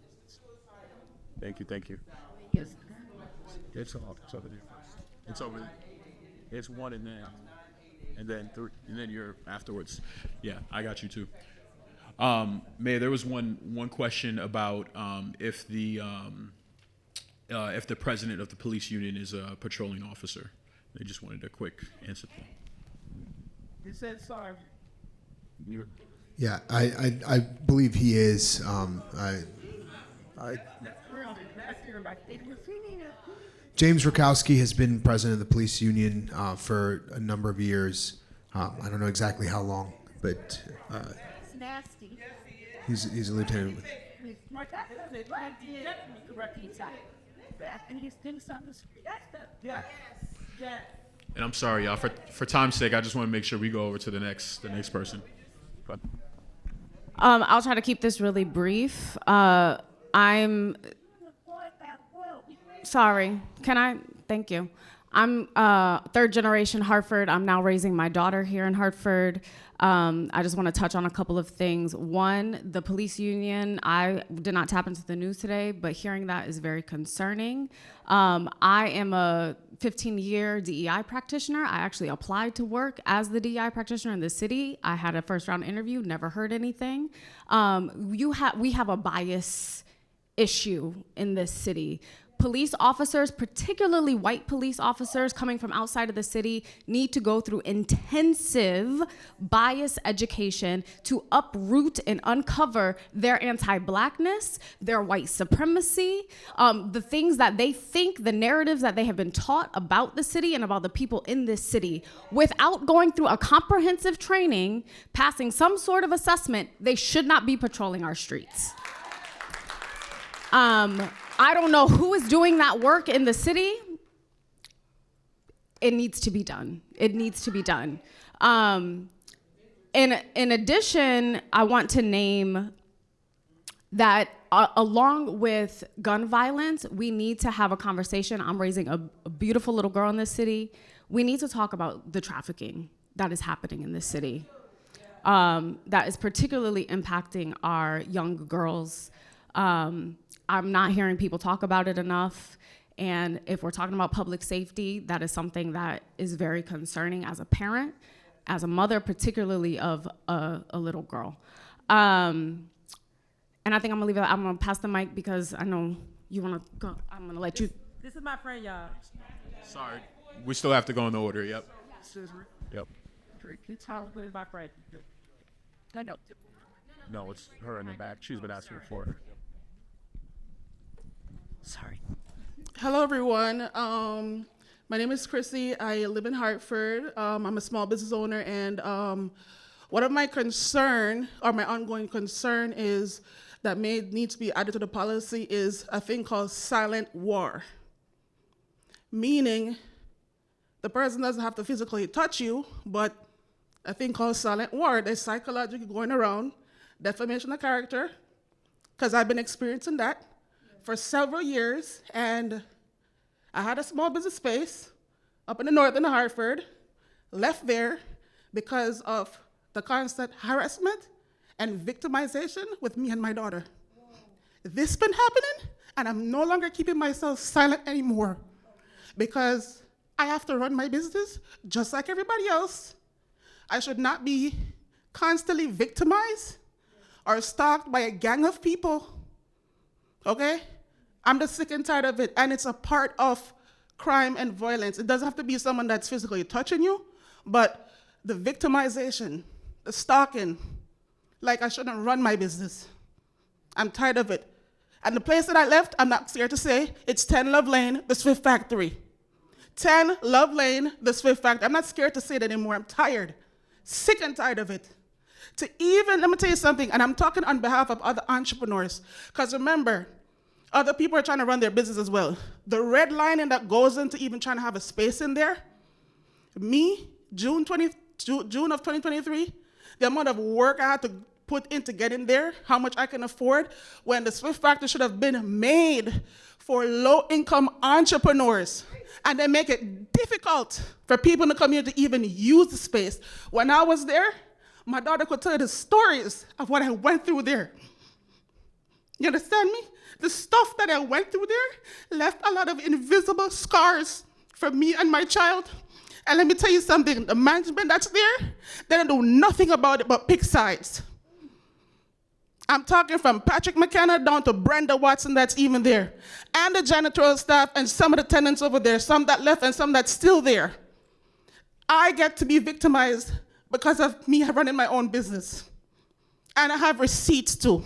Thank you. Yes. It's over there. It's over there. It's one and then three, and then you're afterwards. Yeah, I got you too. Mayor, there was one question about if the president of the police union is a patrolling officer. They just wanted a quick answer. He said sorry. Yeah, I believe he is. James Rakowski has been president of the police union for a number of years. I don't know exactly how long, but It's nasty. he's a lieutenant. And I'm sorry, y'all. For time's sake, I just want to make sure we go over to the next person. Go ahead. I'll try to keep this really brief. I'm sorry. Can I? Thank you. I'm third generation Hartford. I'm now raising my daughter here in Hartford. I just want to touch on a couple of things. One, the police union. I did not tap into the news today, but hearing that is very concerning. I am a 15-year DEI practitioner. I actually applied to work as the DEI practitioner in the city. I had a first-round interview, never heard anything. We have a bias issue in this city. Police officers, particularly white police officers coming from outside of the city, need to go through intensive bias education to uproot and uncover their anti-blackness, their white supremacy, the things that they think, the narratives that they have been taught about the city and about the people in this city. Without going through a comprehensive training, passing some sort of assessment, they should not be patrolling our streets. I don't know who is doing that work in the city. It needs to be done. It needs to be done. In addition, I want to name that along with gun violence, we need to have a conversation. I'm raising a beautiful little girl in this city. We need to talk about the trafficking that is happening in this city. That is particularly impacting our young girls. I'm not hearing people talk about it enough. And if we're talking about public safety, that is something that is very concerning as a parent, as a mother, particularly of a little girl. And I think I'm gonna leave it, I'm gonna pass the mic because I know you wanna go, I'm gonna let you. This is my friend, y'all. Sorry. We still have to go in the order, yep. Yep. It's my friend. No. No, it's her in the back. She's been asking for it. Sorry. Hello, everyone. My name is Chrissy. I live in Hartford. I'm a small business owner, and one of my concern, or my ongoing concern, is that needs to be added to the policy is a thing called silent war. Meaning, the person doesn't have to physically touch you, but a thing called silent war. There's psychologically going around, defamation of character, because I've been experiencing that for several years, and I had a small business space up in the north in Hartford, left there because of the constant harassment and victimization with me and my daughter. This has been happening, and I'm no longer keeping myself silent anymore. because I have to run my business just like everybody else. I should not be constantly victimized or stalked by a gang of people, okay? I'm just sick and tired of it, and it's a part of crime and violence. It doesn't have to be someone that's physically touching you, but the victimization, the stalking, like I shouldn't run my business. I'm tired of it. And the place that I left, I'm not scared to say, it's 10 Love Lane, the Swift Factory. 10 Love Lane, the Swift Factory. I'm not scared to say it anymore. I'm tired, sick and tired of it. To even, let me tell you something, and I'm talking on behalf of other entrepreneurs, because remember, other people are trying to run their business as well. The redlining that goes into even trying to have a space in there, me, June of 2023, the amount of work I had to put in to get in there, how much I can afford, when the Swift Factory should have been made for low-income entrepreneurs. And they make it difficult for people in the community to even use the space. When I was there, my daughter could tell you the stories of what I went through there. You understand me? The stuff that I went through there left a lot of invisible scars for me and my child. And let me tell you something, the management that's there, they don't do nothing about it but pick sides. I'm talking from Patrick McKenna down to Brenda Watson that's even there. And the janitorial staff and some of the tenants over there, some that left and some that's still there. I get to be victimized because of me running my own business. And I have receipts too.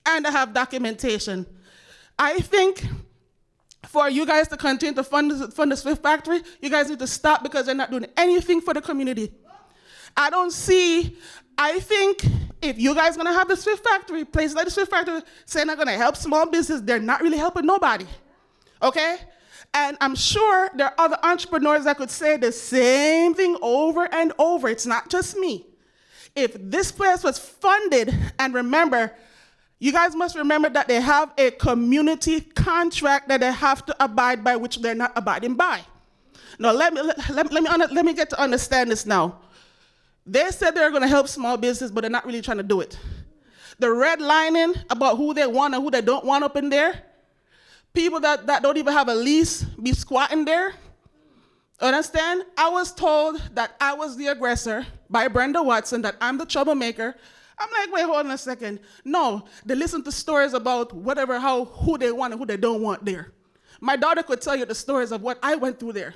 And I have documentation. I think for you guys to continue to fund the Swift Factory, you guys need to stop because they're not doing anything for the community. I think if you guys are gonna have the Swift Factory, places like the Swift Factory, saying they're gonna help small business, they're not really helping nobody, okay? And I'm sure there are other entrepreneurs that could say the same thing over and over. It's not just me. If this place was funded, and remember, you guys must remember that they have a community contract that they have to abide by, which they're not abiding by. Now, let me get to understand this now. They said they're going to help small business, but they're not really trying to do it. The redlining about who they want and who they don't want up in there, people that don't even have a lease be squatting there. Understand? I was told that I was the aggressor by Brenda Watson, that I'm the troublemaker. I'm like, wait, hold on a second. No, they listen to stories about whatever, who they want and who they don't want there. My daughter could tell you the stories of what I went through there.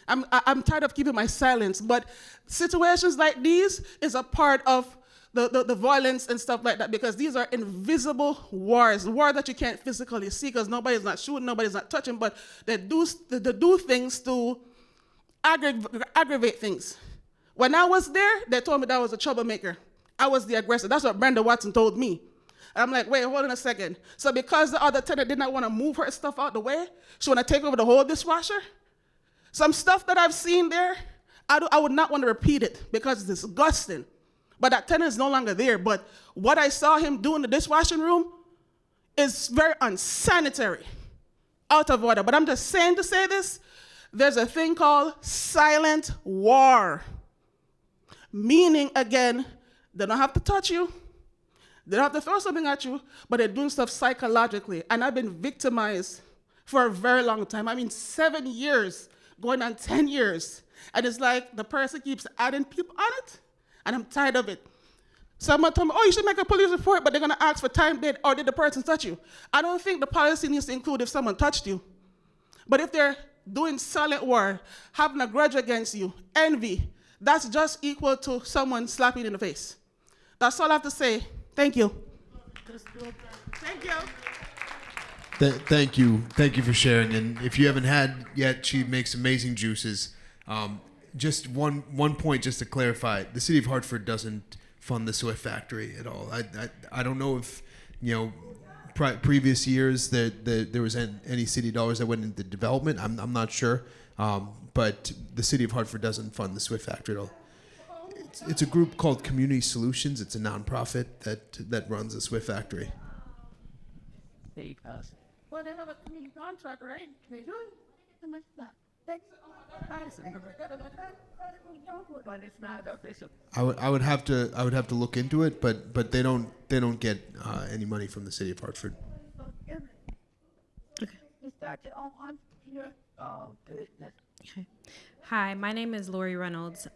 I'm tired of keeping my silence, but situations like these is a part of the violence and stuff like that, because these are invisible wars that you can't physically see because nobody's not shooting, nobody's not touching, but they do things to aggravate things. When I was there, they told me that I was a troublemaker. I was the aggressor. That's what Brenda Watson told me. And I'm like, wait, hold on a second. So because the other tenant did not want to move her stuff out the way, she want to take over the whole dishwasher? Some stuff that I've seen there, I would not want to repeat it because it's disgusting. But that tenant is no longer there. But what I saw him do in the dishwashing room is very unsanitary, out of order. But I'm just saying to say this, there's a thing called silent war. Meaning, again, they don't have to touch you. They don't have to throw something at you, but they're doing stuff psychologically. And I've been victimized for a very long time. I mean, 7 years, going on 10 years. And it's like the person keeps adding people on it, and I'm tired of it. Someone told me, oh, you should make a police report, but they're gonna ask for time, date, or did the person touch you? I don't think the policy needs to include if someone touched you. But if they're doing silent war, having a grudge against you, envy, that's just equal to someone slapping you in the face. That's all I have to say. Thank you. Thank you. Thank you. Thank you for sharing. And if you haven't had yet, she makes amazing juices. Just one point, just to clarify, the city of Hartford doesn't fund the Swift Factory at all. I don't know if, previous years there was any city dollars that went into development. I'm not sure. But the city of Hartford doesn't fund the Swift Factory at all. It's a group called Community Solutions. It's a nonprofit that runs the Swift Factory. Well, they have a community contract, right? They do. I would have to look into it, but they don't get any money from the city of Hartford. Okay. Hi, my name is Lori Reynolds.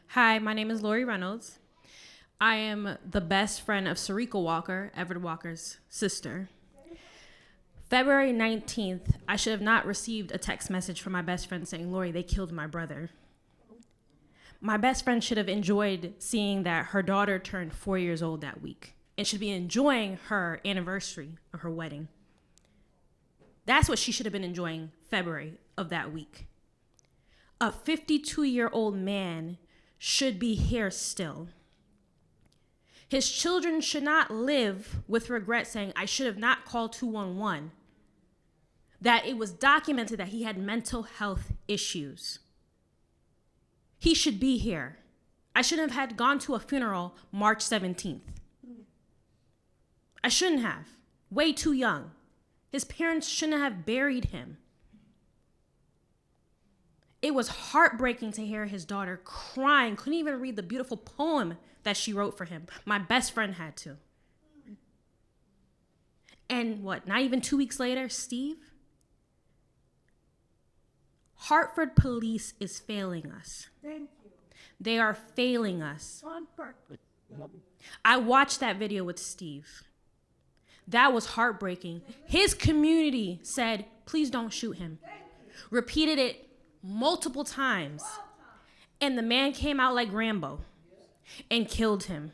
Hi, my name is Lori Reynolds. I am the best friend of Sarika Walker, Everett Walker's sister. February 19th, I should have not received a text message from my best friend saying, Lori, they killed my brother. My best friend should have enjoyed seeing that her daughter turned 4 years old that week and should be enjoying her anniversary of her wedding. That's what she should have been enjoying February of that week. A 52-year-old man should be here still. His children should not live with regret saying, I should have not called 211. That it was documented that he had mental health issues. He should be here. I shouldn't have had gone to a funeral March 17th. I shouldn't have. Way too young. His parents shouldn't have buried him. It was heartbreaking to hear his daughter crying, couldn't even read the beautiful poem that she wrote for him. My best friend had to. And what, not even 2 weeks later, Steve? Hartford police is failing us. Thank you. They are failing us. On purpose. I watched that video with Steve. That was heartbreaking. His community said, please don't shoot him. Repeated it multiple times. And the man came out like Rambo and killed him.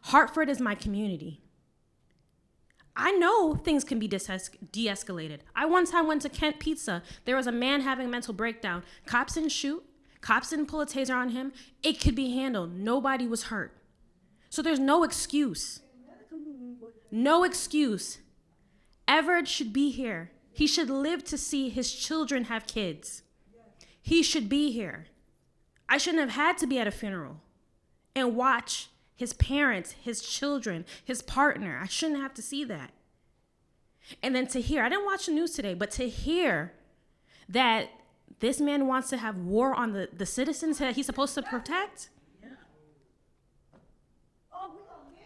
Hartford is my community. I know things can be de-escalated. I one time went to Kent Pizza. There was a man having a mental breakdown. Cops didn't shoot. Cops didn't pull a taser on him. It could be handled. Nobody was hurt. So there's no excuse. No excuse. Everett should be here. He should live to see his children have kids. He should be here. I shouldn't have had to be at a funeral and watch his parents, his children, his partner. I shouldn't have to see that. And then to hear, I didn't watch the news today, but to hear that this man wants to have war on the citizens that he's supposed to protect.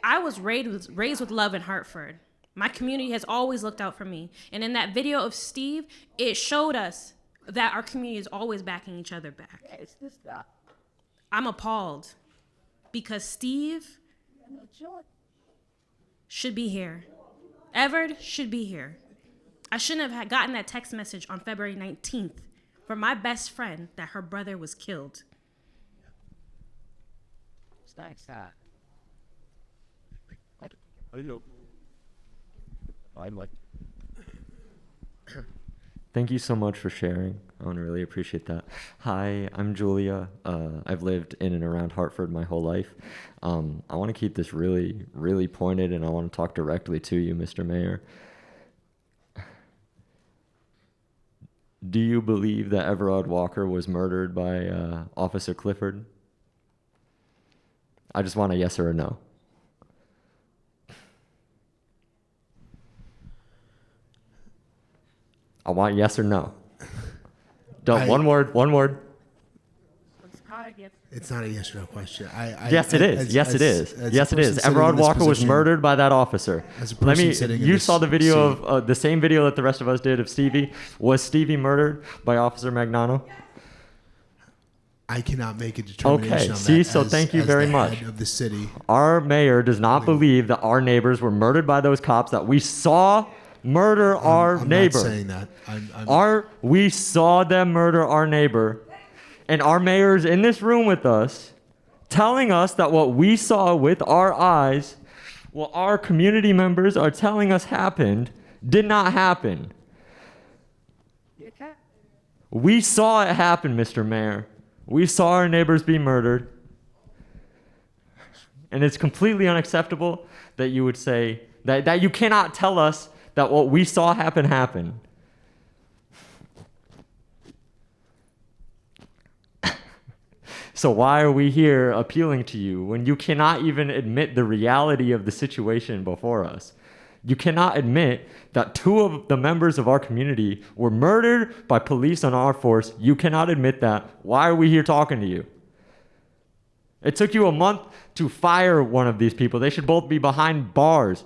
I was raised with love in Hartford. My community has always looked out for me. And in that video of Steve, it showed us that our community is always backing each other back. I'm appalled because Steve should be here. Everett should be here. I shouldn't have gotten that text message on February 19th from my best friend that her brother was killed. Thank you so much for sharing. I want to really appreciate that. Hi, I'm Julia. I've lived in and around Hartford my whole life. I want to keep this really, really pointed, and I want to talk directly to you, Mr. Mayor. Do you believe that Everett Walker was murdered by Officer Clifford? I just want a yes or a no. I want yes or no. One word. It's not a yes or no question. Yes, it is. Yes, it is. Yes, it is. Everett Walker was murdered by that officer. You saw the video of the same video that the rest of us did of Stevie. Was Stevie murdered by Officer Magnano? I cannot make a determination okay, on see, that so thank you very much. Of the city. Our mayor does not believe that our neighbors were murdered by those cops that we saw murder our neighbor. I'm not saying that. We saw them murder our neighbor, and our mayor's in this room with us, telling us that what we saw with our eyes, what our community members are telling us happened, did not happen. We saw it happen, Mr. Mayor. We saw our neighbors be murdered. And it's completely unacceptable that you would say, that you cannot tell us that what we saw happen happened. So why are we here appealing to you when you cannot even admit the reality of the situation before us? You cannot admit that 2 of the members of our community were murdered by police on our force. You cannot admit that. Why are we here talking to you? It took you a month to fire one of these people. They should both be behind bars.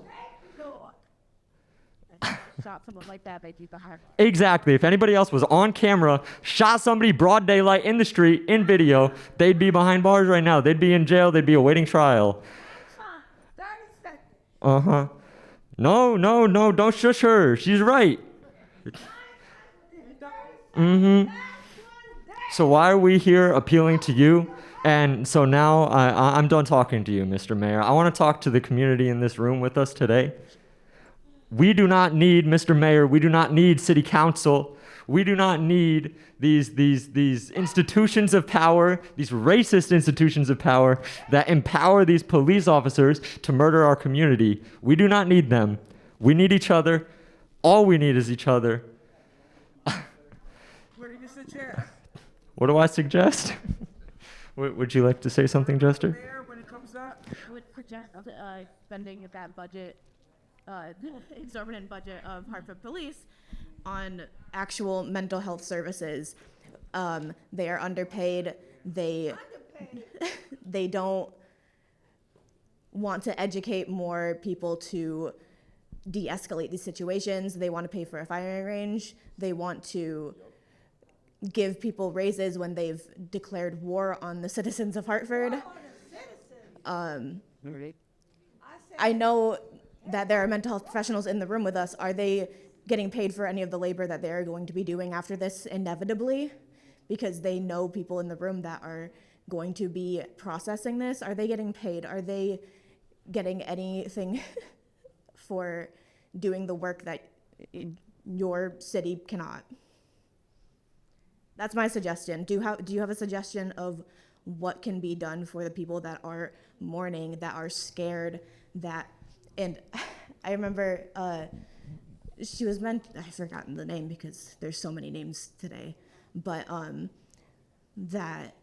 Shot someone like that, they'd be behind. Exactly. If anybody else was on camera, shot somebody broad daylight in the street, in video, they'd be behind bars right now. They'd be in jail. They'd be awaiting trial. Uh-huh. No, don't shush her. She's right. Mm-hmm. So why are we here appealing to you? And so now I'm done talking to you, Mr. Mayor. I want to talk to the community in this room with us today. We do not need, Mr. Mayor, we do not need city council. We do not need these institutions of power, these racist institutions of power that empower these police officers to murder our community. We do not need them. We need each other. All we need is each other. What do you suggest? What do I suggest? Would you like to say something, Jester? Mayor, when it comes to that, I would project spending that budget, exorbitant budget of Hartford Police on actual mental health services. They are underpaid. They don't want to educate more people to de-escalate these situations. They want to pay for a firing range. They want to give people raises when they've declared war on the citizens of Hartford. I know that there are mental health professionals in the room with us. Are they getting paid for any of the labor that they're going to be doing after this inevitably? Because they know people in the room that are going to be processing this. Are they getting paid? Are they getting anything for doing the work that your city cannot? That's my suggestion. Do you have a suggestion of what can be done for the people that are mourning, that are scared, and I remember she was I've forgotten the name because there's so many names today, but that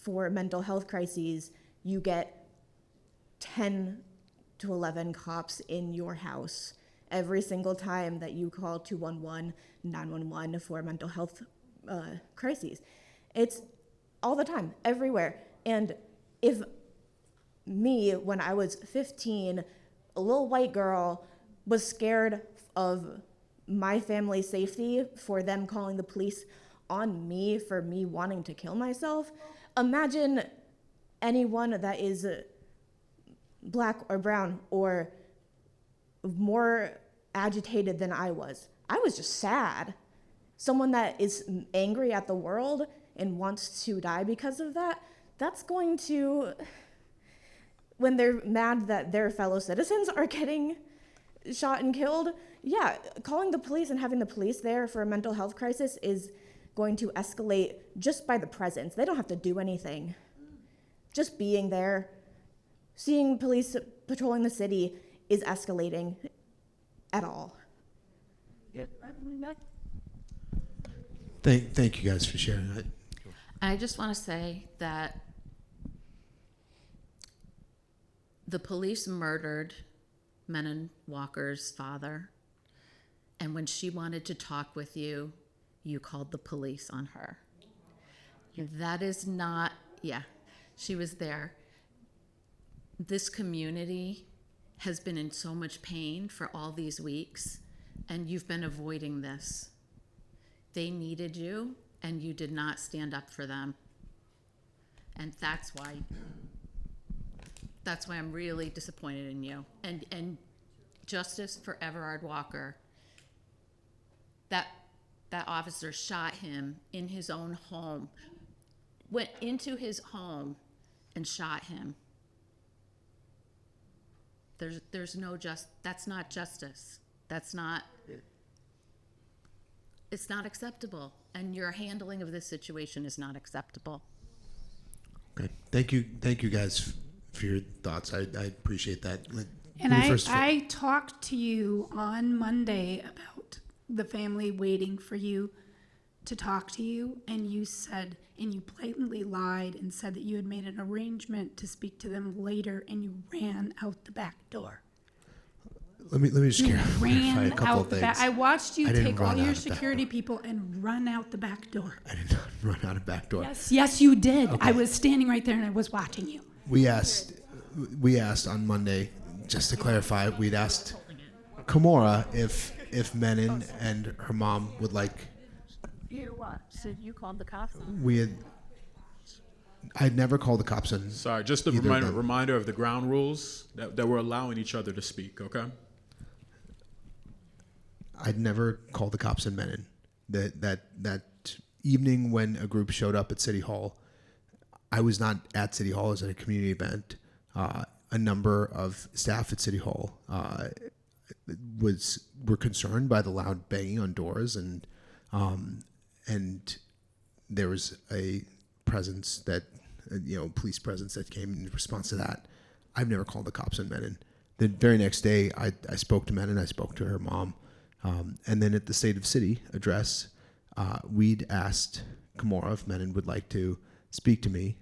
for mental health crises, you get 10 to 11 cops in your house every single time that you call 211, 911 for mental health crises. It's all the time, everywhere. And if me, when I was 15, a little white girl, was scared of my family's safety for them calling the police on me for me wanting to kill myself, imagine anyone that is black or brown or more agitated than I was. I was just sad. Someone that is angry at the world and wants to die because of that, that's going to, when they're mad that their fellow citizens are getting shot and killed, yeah, calling the police and having the police there for a mental health crisis is going to escalate just by the presence. They don't have to do anything. Just being there, seeing police patrolling the city is escalating at all. Thank you guys for sharing that. I just want to say that the police murdered Menon Walker's father, and when she wanted to talk with you, you called the police on her. That is not, yeah, she was there. This community has been in so much pain for all these weeks, and you've been avoiding this. They needed you, and you did not stand up for them. And that's why I'm really disappointed in you. And justice for Everard Walker. That officer shot him in his own home, went into his home and shot him. There's no that's not justice. It's not acceptable. And your handling of this situation is not acceptable. Okay, thank you guys for your thoughts. I appreciate that. And I talked to you on Monday about the family waiting for you to talk to you, and you said, and you blatantly lied and said that you had made an arrangement to speak to them later, and you ran out the back door. Let me just You clarify a ran couple out of the things. back. I watched you I didn't take all run your out of the back security people and run out the back door. I did not run out of back door. Yes, you did. Okay. I was standing right there and I was watching you. We asked on Monday, just to clarify, we'd asked Kimora if Menon and her mom would like. You what? So you called the cops? I'd never called the cops on. Sorry, just a either of them. reminder of the ground rules that we're allowing each other to speak, okay? I'd never called the cops on Menon. That evening when a group showed up at City Hall, I was not at City Hall. I was at a community event. A number of staff at City Hall were concerned by the loud banging on doors, and there was a presence that police presence that came in response to that. I've never called the cops on Menon. The very next day, I spoke to Menon. I spoke to her mom. And then at the State of City address, we'd asked Kimora if Menon would like to speak to me.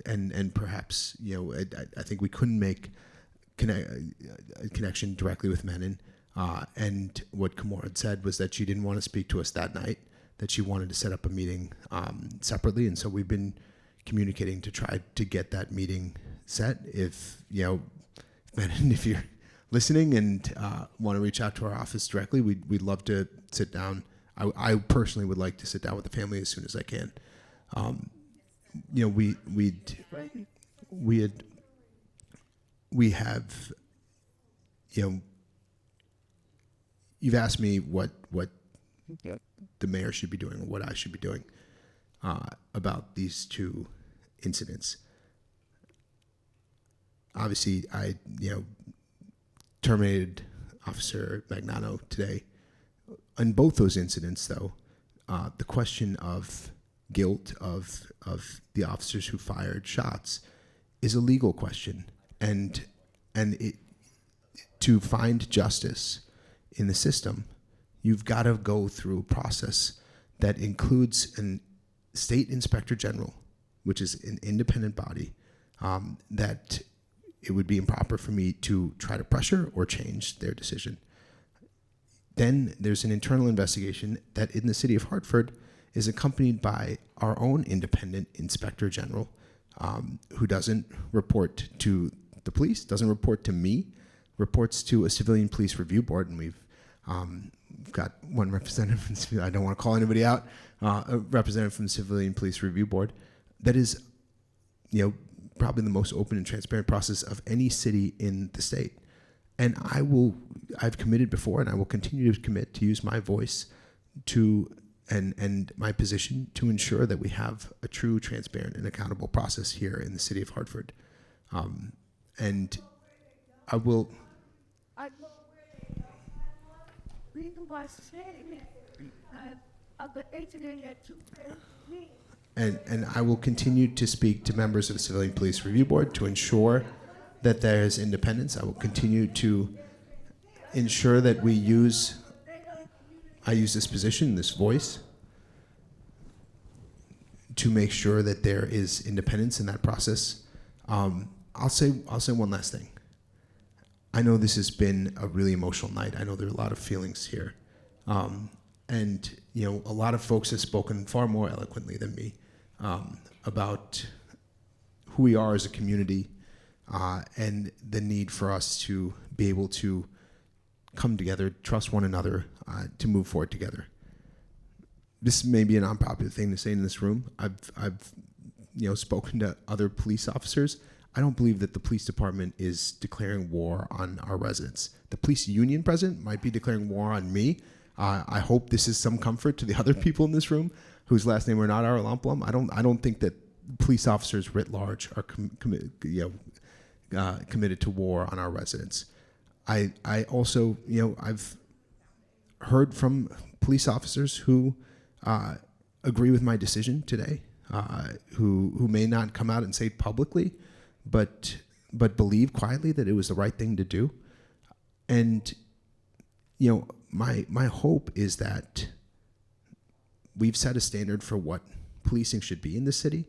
And perhaps I think we couldn't make a connection directly with Menon. And what Kimora had said was that she didn't want to speak to us that night, that she wanted to set up a meeting separately. And so we've been communicating to try to get that meeting set. If Menon, if you're listening and want to reach out to our office directly, we'd love to sit down. I personally would like to sit down with the family as soon as I can. We have you've asked me what the mayor should be doing or what I should be doing about these two incidents. Obviously, I terminated Officer Magnano today. On both those incidents, though, the question of guilt of the officers who fired shots is a legal question, and to find justice in the system, you've got to go through a process that includes an state inspector general, which is an independent body, that it would be improper for me to try to pressure or change their decision. Then there's an internal investigation that in the city of Hartford is accompanied by our own independent inspector general, who doesn't report to the police, doesn't report to me, reports to a civilian police review board, and we've got one representative from, I don't want to call anybody out, a representative from the Civilian Police Review Board that is, probably the most open and transparent process of any city in the state. And I've committed before, and I will continue to commit to use my voice and my position to ensure that we have a true, transparent, and accountable process here in the city of Hartford. And I will. And I will continue to speak to members of the Civilian Police Review Board to ensure that there is independence. I will continue to ensure that I use this position, this voice, to make sure that there is independence in that process. I'll say one last thing. I know this has been a really emotional night. I know there are a lot of feelings here. And a lot of folks have spoken far more eloquently than me about who we are as a community and the need for us to be able to come together, trust one another, to move forward together. This may be an unpopular thing to say in this room. I've spoken to other police officers. I don't believe that the police department is declaring war on our residents. The police union president might be declaring war on me. I hope this is some comfort to the other people in this room whose last name are not Aralamplum. I don't think that police officers writ large are committed to war on our residents. I also, I've heard from police officers who agree with my decision today, who may not come out and say it publicly, but believe quietly that it was the right thing to do. And my hope is that we've set a standard for what policing should be in the city,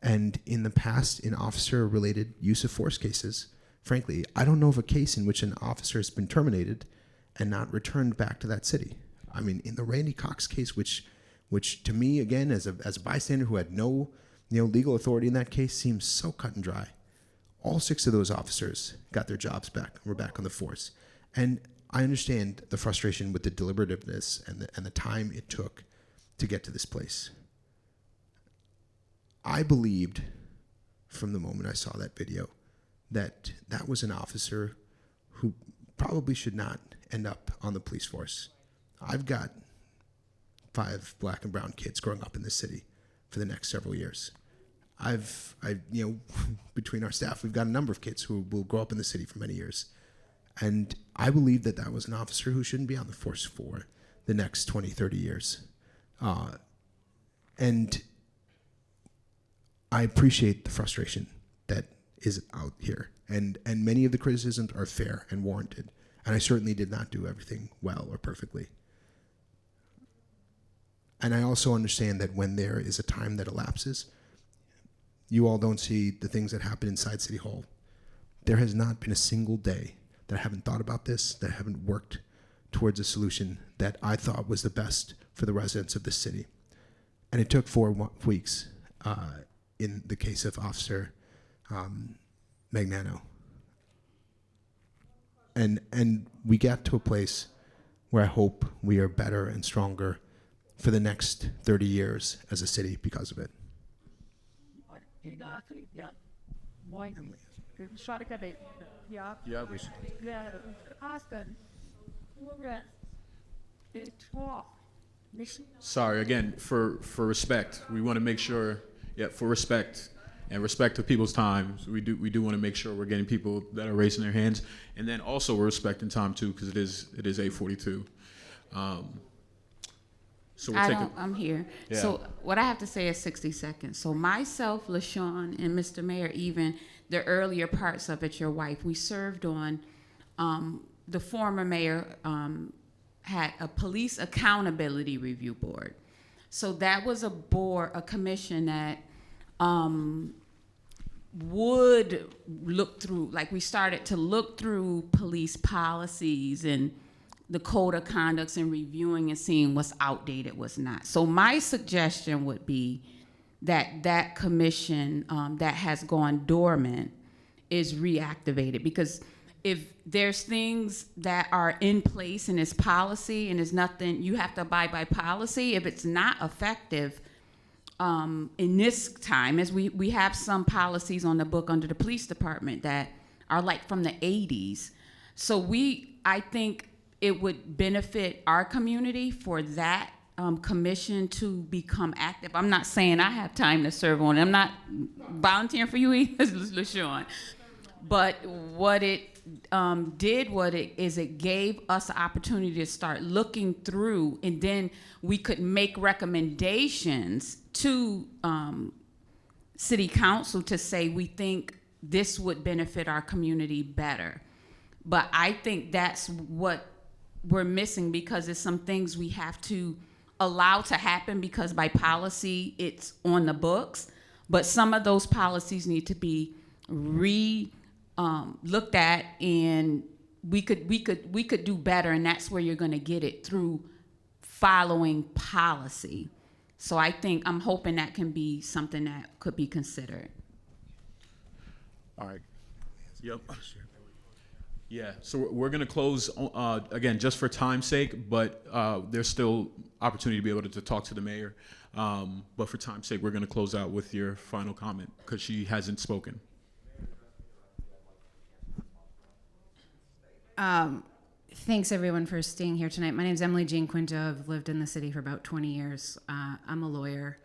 and in the past, in officer-related use of force cases, frankly, I don't know of a case in which an officer has been terminated and not returned back to that city. I mean, in the Randy Cox case, which to me, again, as a bystander who had no legal authority in that case, seems so cut and dry. All 6 of those officers got their jobs back, were back on the force. And I understand the frustration with the deliberativeness and the time it took to get to this place. I believed from the moment I saw that video that was an officer who probably should not end up on the police force. I've got 5 black and brown kids growing up in this city for the next several years. Between our staff, we've got a number of kids who will grow up in the city for many years. And I believe that was an officer who shouldn't be on the force for the next 20, 30 years. And I appreciate the frustration that is out here. And many of the criticisms are fair and warranted. And I certainly did not do everything well or perfectly. And I also understand that when there is a time that elapses, you all don't see the things that happen inside City Hall. There has not been a single day that I haven't thought about this, that I haven't worked towards a solution that I thought was the best for the residents of this city. And it took 4 weeks in the case of Officer Magnano. And we got to a place where I hope we are better and stronger for the next 30 years as a city because of it. Sorry, again, for respect, we want to make sure, for respect and respect of people's time, we do want to make sure we're getting people that are raising their hands, and then also we're respecting time too, because it is 8:42. So I'm here. Yeah. So what I have to say is 60 seconds. So myself, LaShawn, and Mr. Mayor, even the earlier parts of it, your wife, we served on, the former mayor had a police accountability review board. So that was a commission that would look through, like we started to look through police policies and the code of conducts and reviewing and seeing what's outdated, what's not. So my suggestion would be that commission that has gone dormant is reactivated, because if there's things that are in place and it's policy and there's nothing, you have to abide by policy. If it's not effective in this time, as we have some policies on the book under the police department that are like from the 80s. So I think it would benefit our community for that commission to become active. I'm not saying I have time to serve on it. I'm not volunteering for you either, LaShawn. But what it it gave us the opportunity to start looking through, and then we could make recommendations to city council to say we think this would benefit our community better. But I think that's what we're missing, because there's some things we have to allow to happen because by policy it's on the books, but some of those policies need to be looked at, and we could do better, and that's where you're going to get it, through following policy. So I'm hoping that can be something that could be considered. All right. Yep. Yeah, so we're going to close, again, just for time's sake, but there's still opportunity to be able to talk to the mayor. But for time's sake, we're going to close out with your final comment, because she hasn't spoken. Thanks, everyone, for staying here tonight. My name is Emily Jean Quinto. I've lived in the city for about 20 years. I'm a lawyer.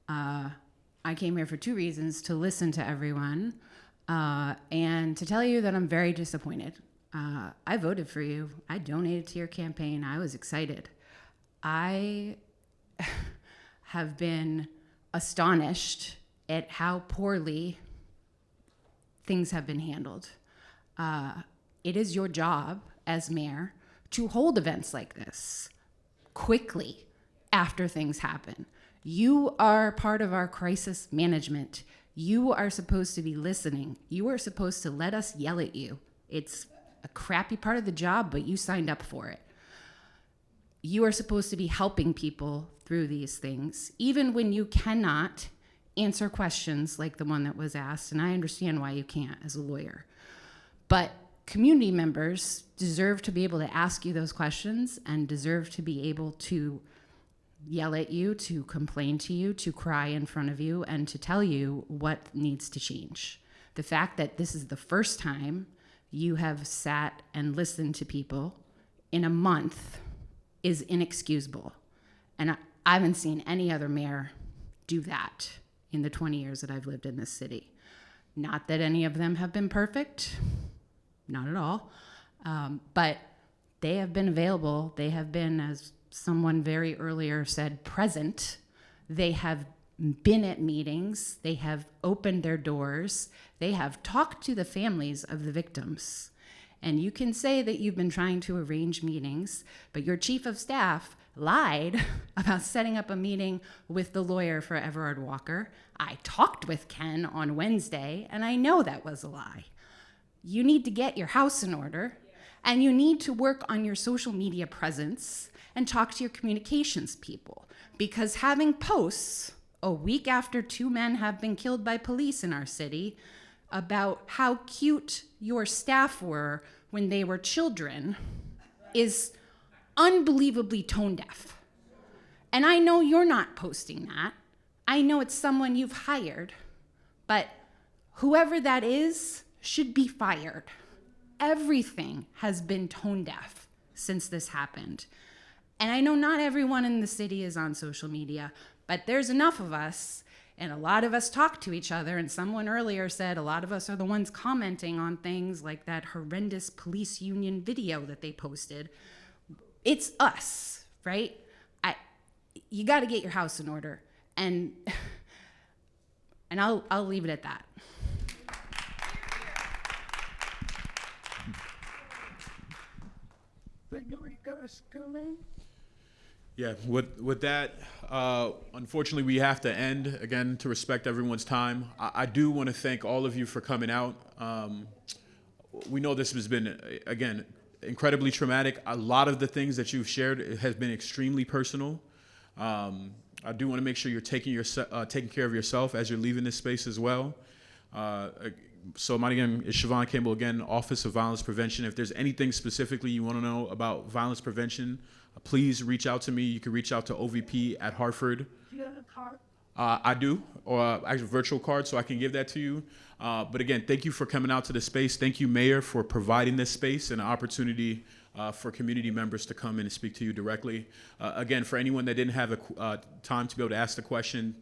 I came here for 2 reasons: to listen to everyone, and to tell you that I'm very disappointed. I voted for you. I donated to your campaign. I was excited. I have been astonished at how poorly things have been handled. It is your job as mayor to hold events like this quickly after things happen. You are part of our crisis management. You are supposed to be listening. You are supposed to let us yell at you. It's a crappy part of the job, but you signed up for it. You are supposed to be helping people through these things, even when you cannot answer questions like the one that was asked, and I understand why you can't as a lawyer. But community members deserve to be able to ask you those questions and deserve to be able to yell at you, to complain to you, to cry in front of you, and to tell you what needs to change. The fact that this is the first time you have sat and listened to people in a month is inexcusable. And I haven't seen any other mayor do that in the 20 years that I've lived in this city. Not that any of them have been perfect, not at all, but they have been available. They have been, as someone very earlier said, present. They have been at meetings. They have opened their doors. They have talked to the families of the victims. And you can say that you've been trying to arrange meetings, but your chief of staff lied about setting up a meeting with the lawyer for Everard Walker. I talked with Ken on Wednesday, and I know that was a lie. You need to get your house in order, and you need to work on your social media presence and talk to your communications people, because having posts a week after 2 men have been killed by police in our city about how cute your staff were when they were children is unbelievably tone deaf. And I know you're not posting that. I know it's someone you've hired, but whoever that is should be fired. Everything has been tone deaf since this happened. And I know not everyone in the city is on social media, but there's enough of us, and a lot of us talk to each other, and someone earlier said a lot of us are the ones commenting on things like that horrendous police union video that they posted. It's us, right? You got to get your house in order, and I'll leave it at that. Yeah, with that, unfortunately, we have to end, again, to respect everyone's time. I do want to thank all of you for coming out. We know this has been, again, incredibly traumatic. A lot of the things that you've shared has been extremely personal. I do want to make sure you're taking care of yourself as you're leaving this space as well. So my name is Siobhan Campbell, again, Office of Violence Prevention. If there's anything specifically you want to know about violence prevention, please reach out to me. You can reach out to OVP at Hartford. Do you have a card? I do, or actually a virtual card, so I can give that to you. But again, thank you for coming out to this space. Thank you, Mayor, for providing this space and an opportunity for community members to come in and speak to you directly. Again, for anyone that didn't have time to be able to ask the question,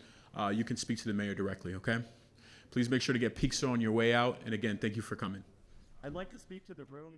you can speak to the Mayor directly, okay? Please make sure to get pizza on your way out. And again, thank you for coming. I'd like to speak to the room.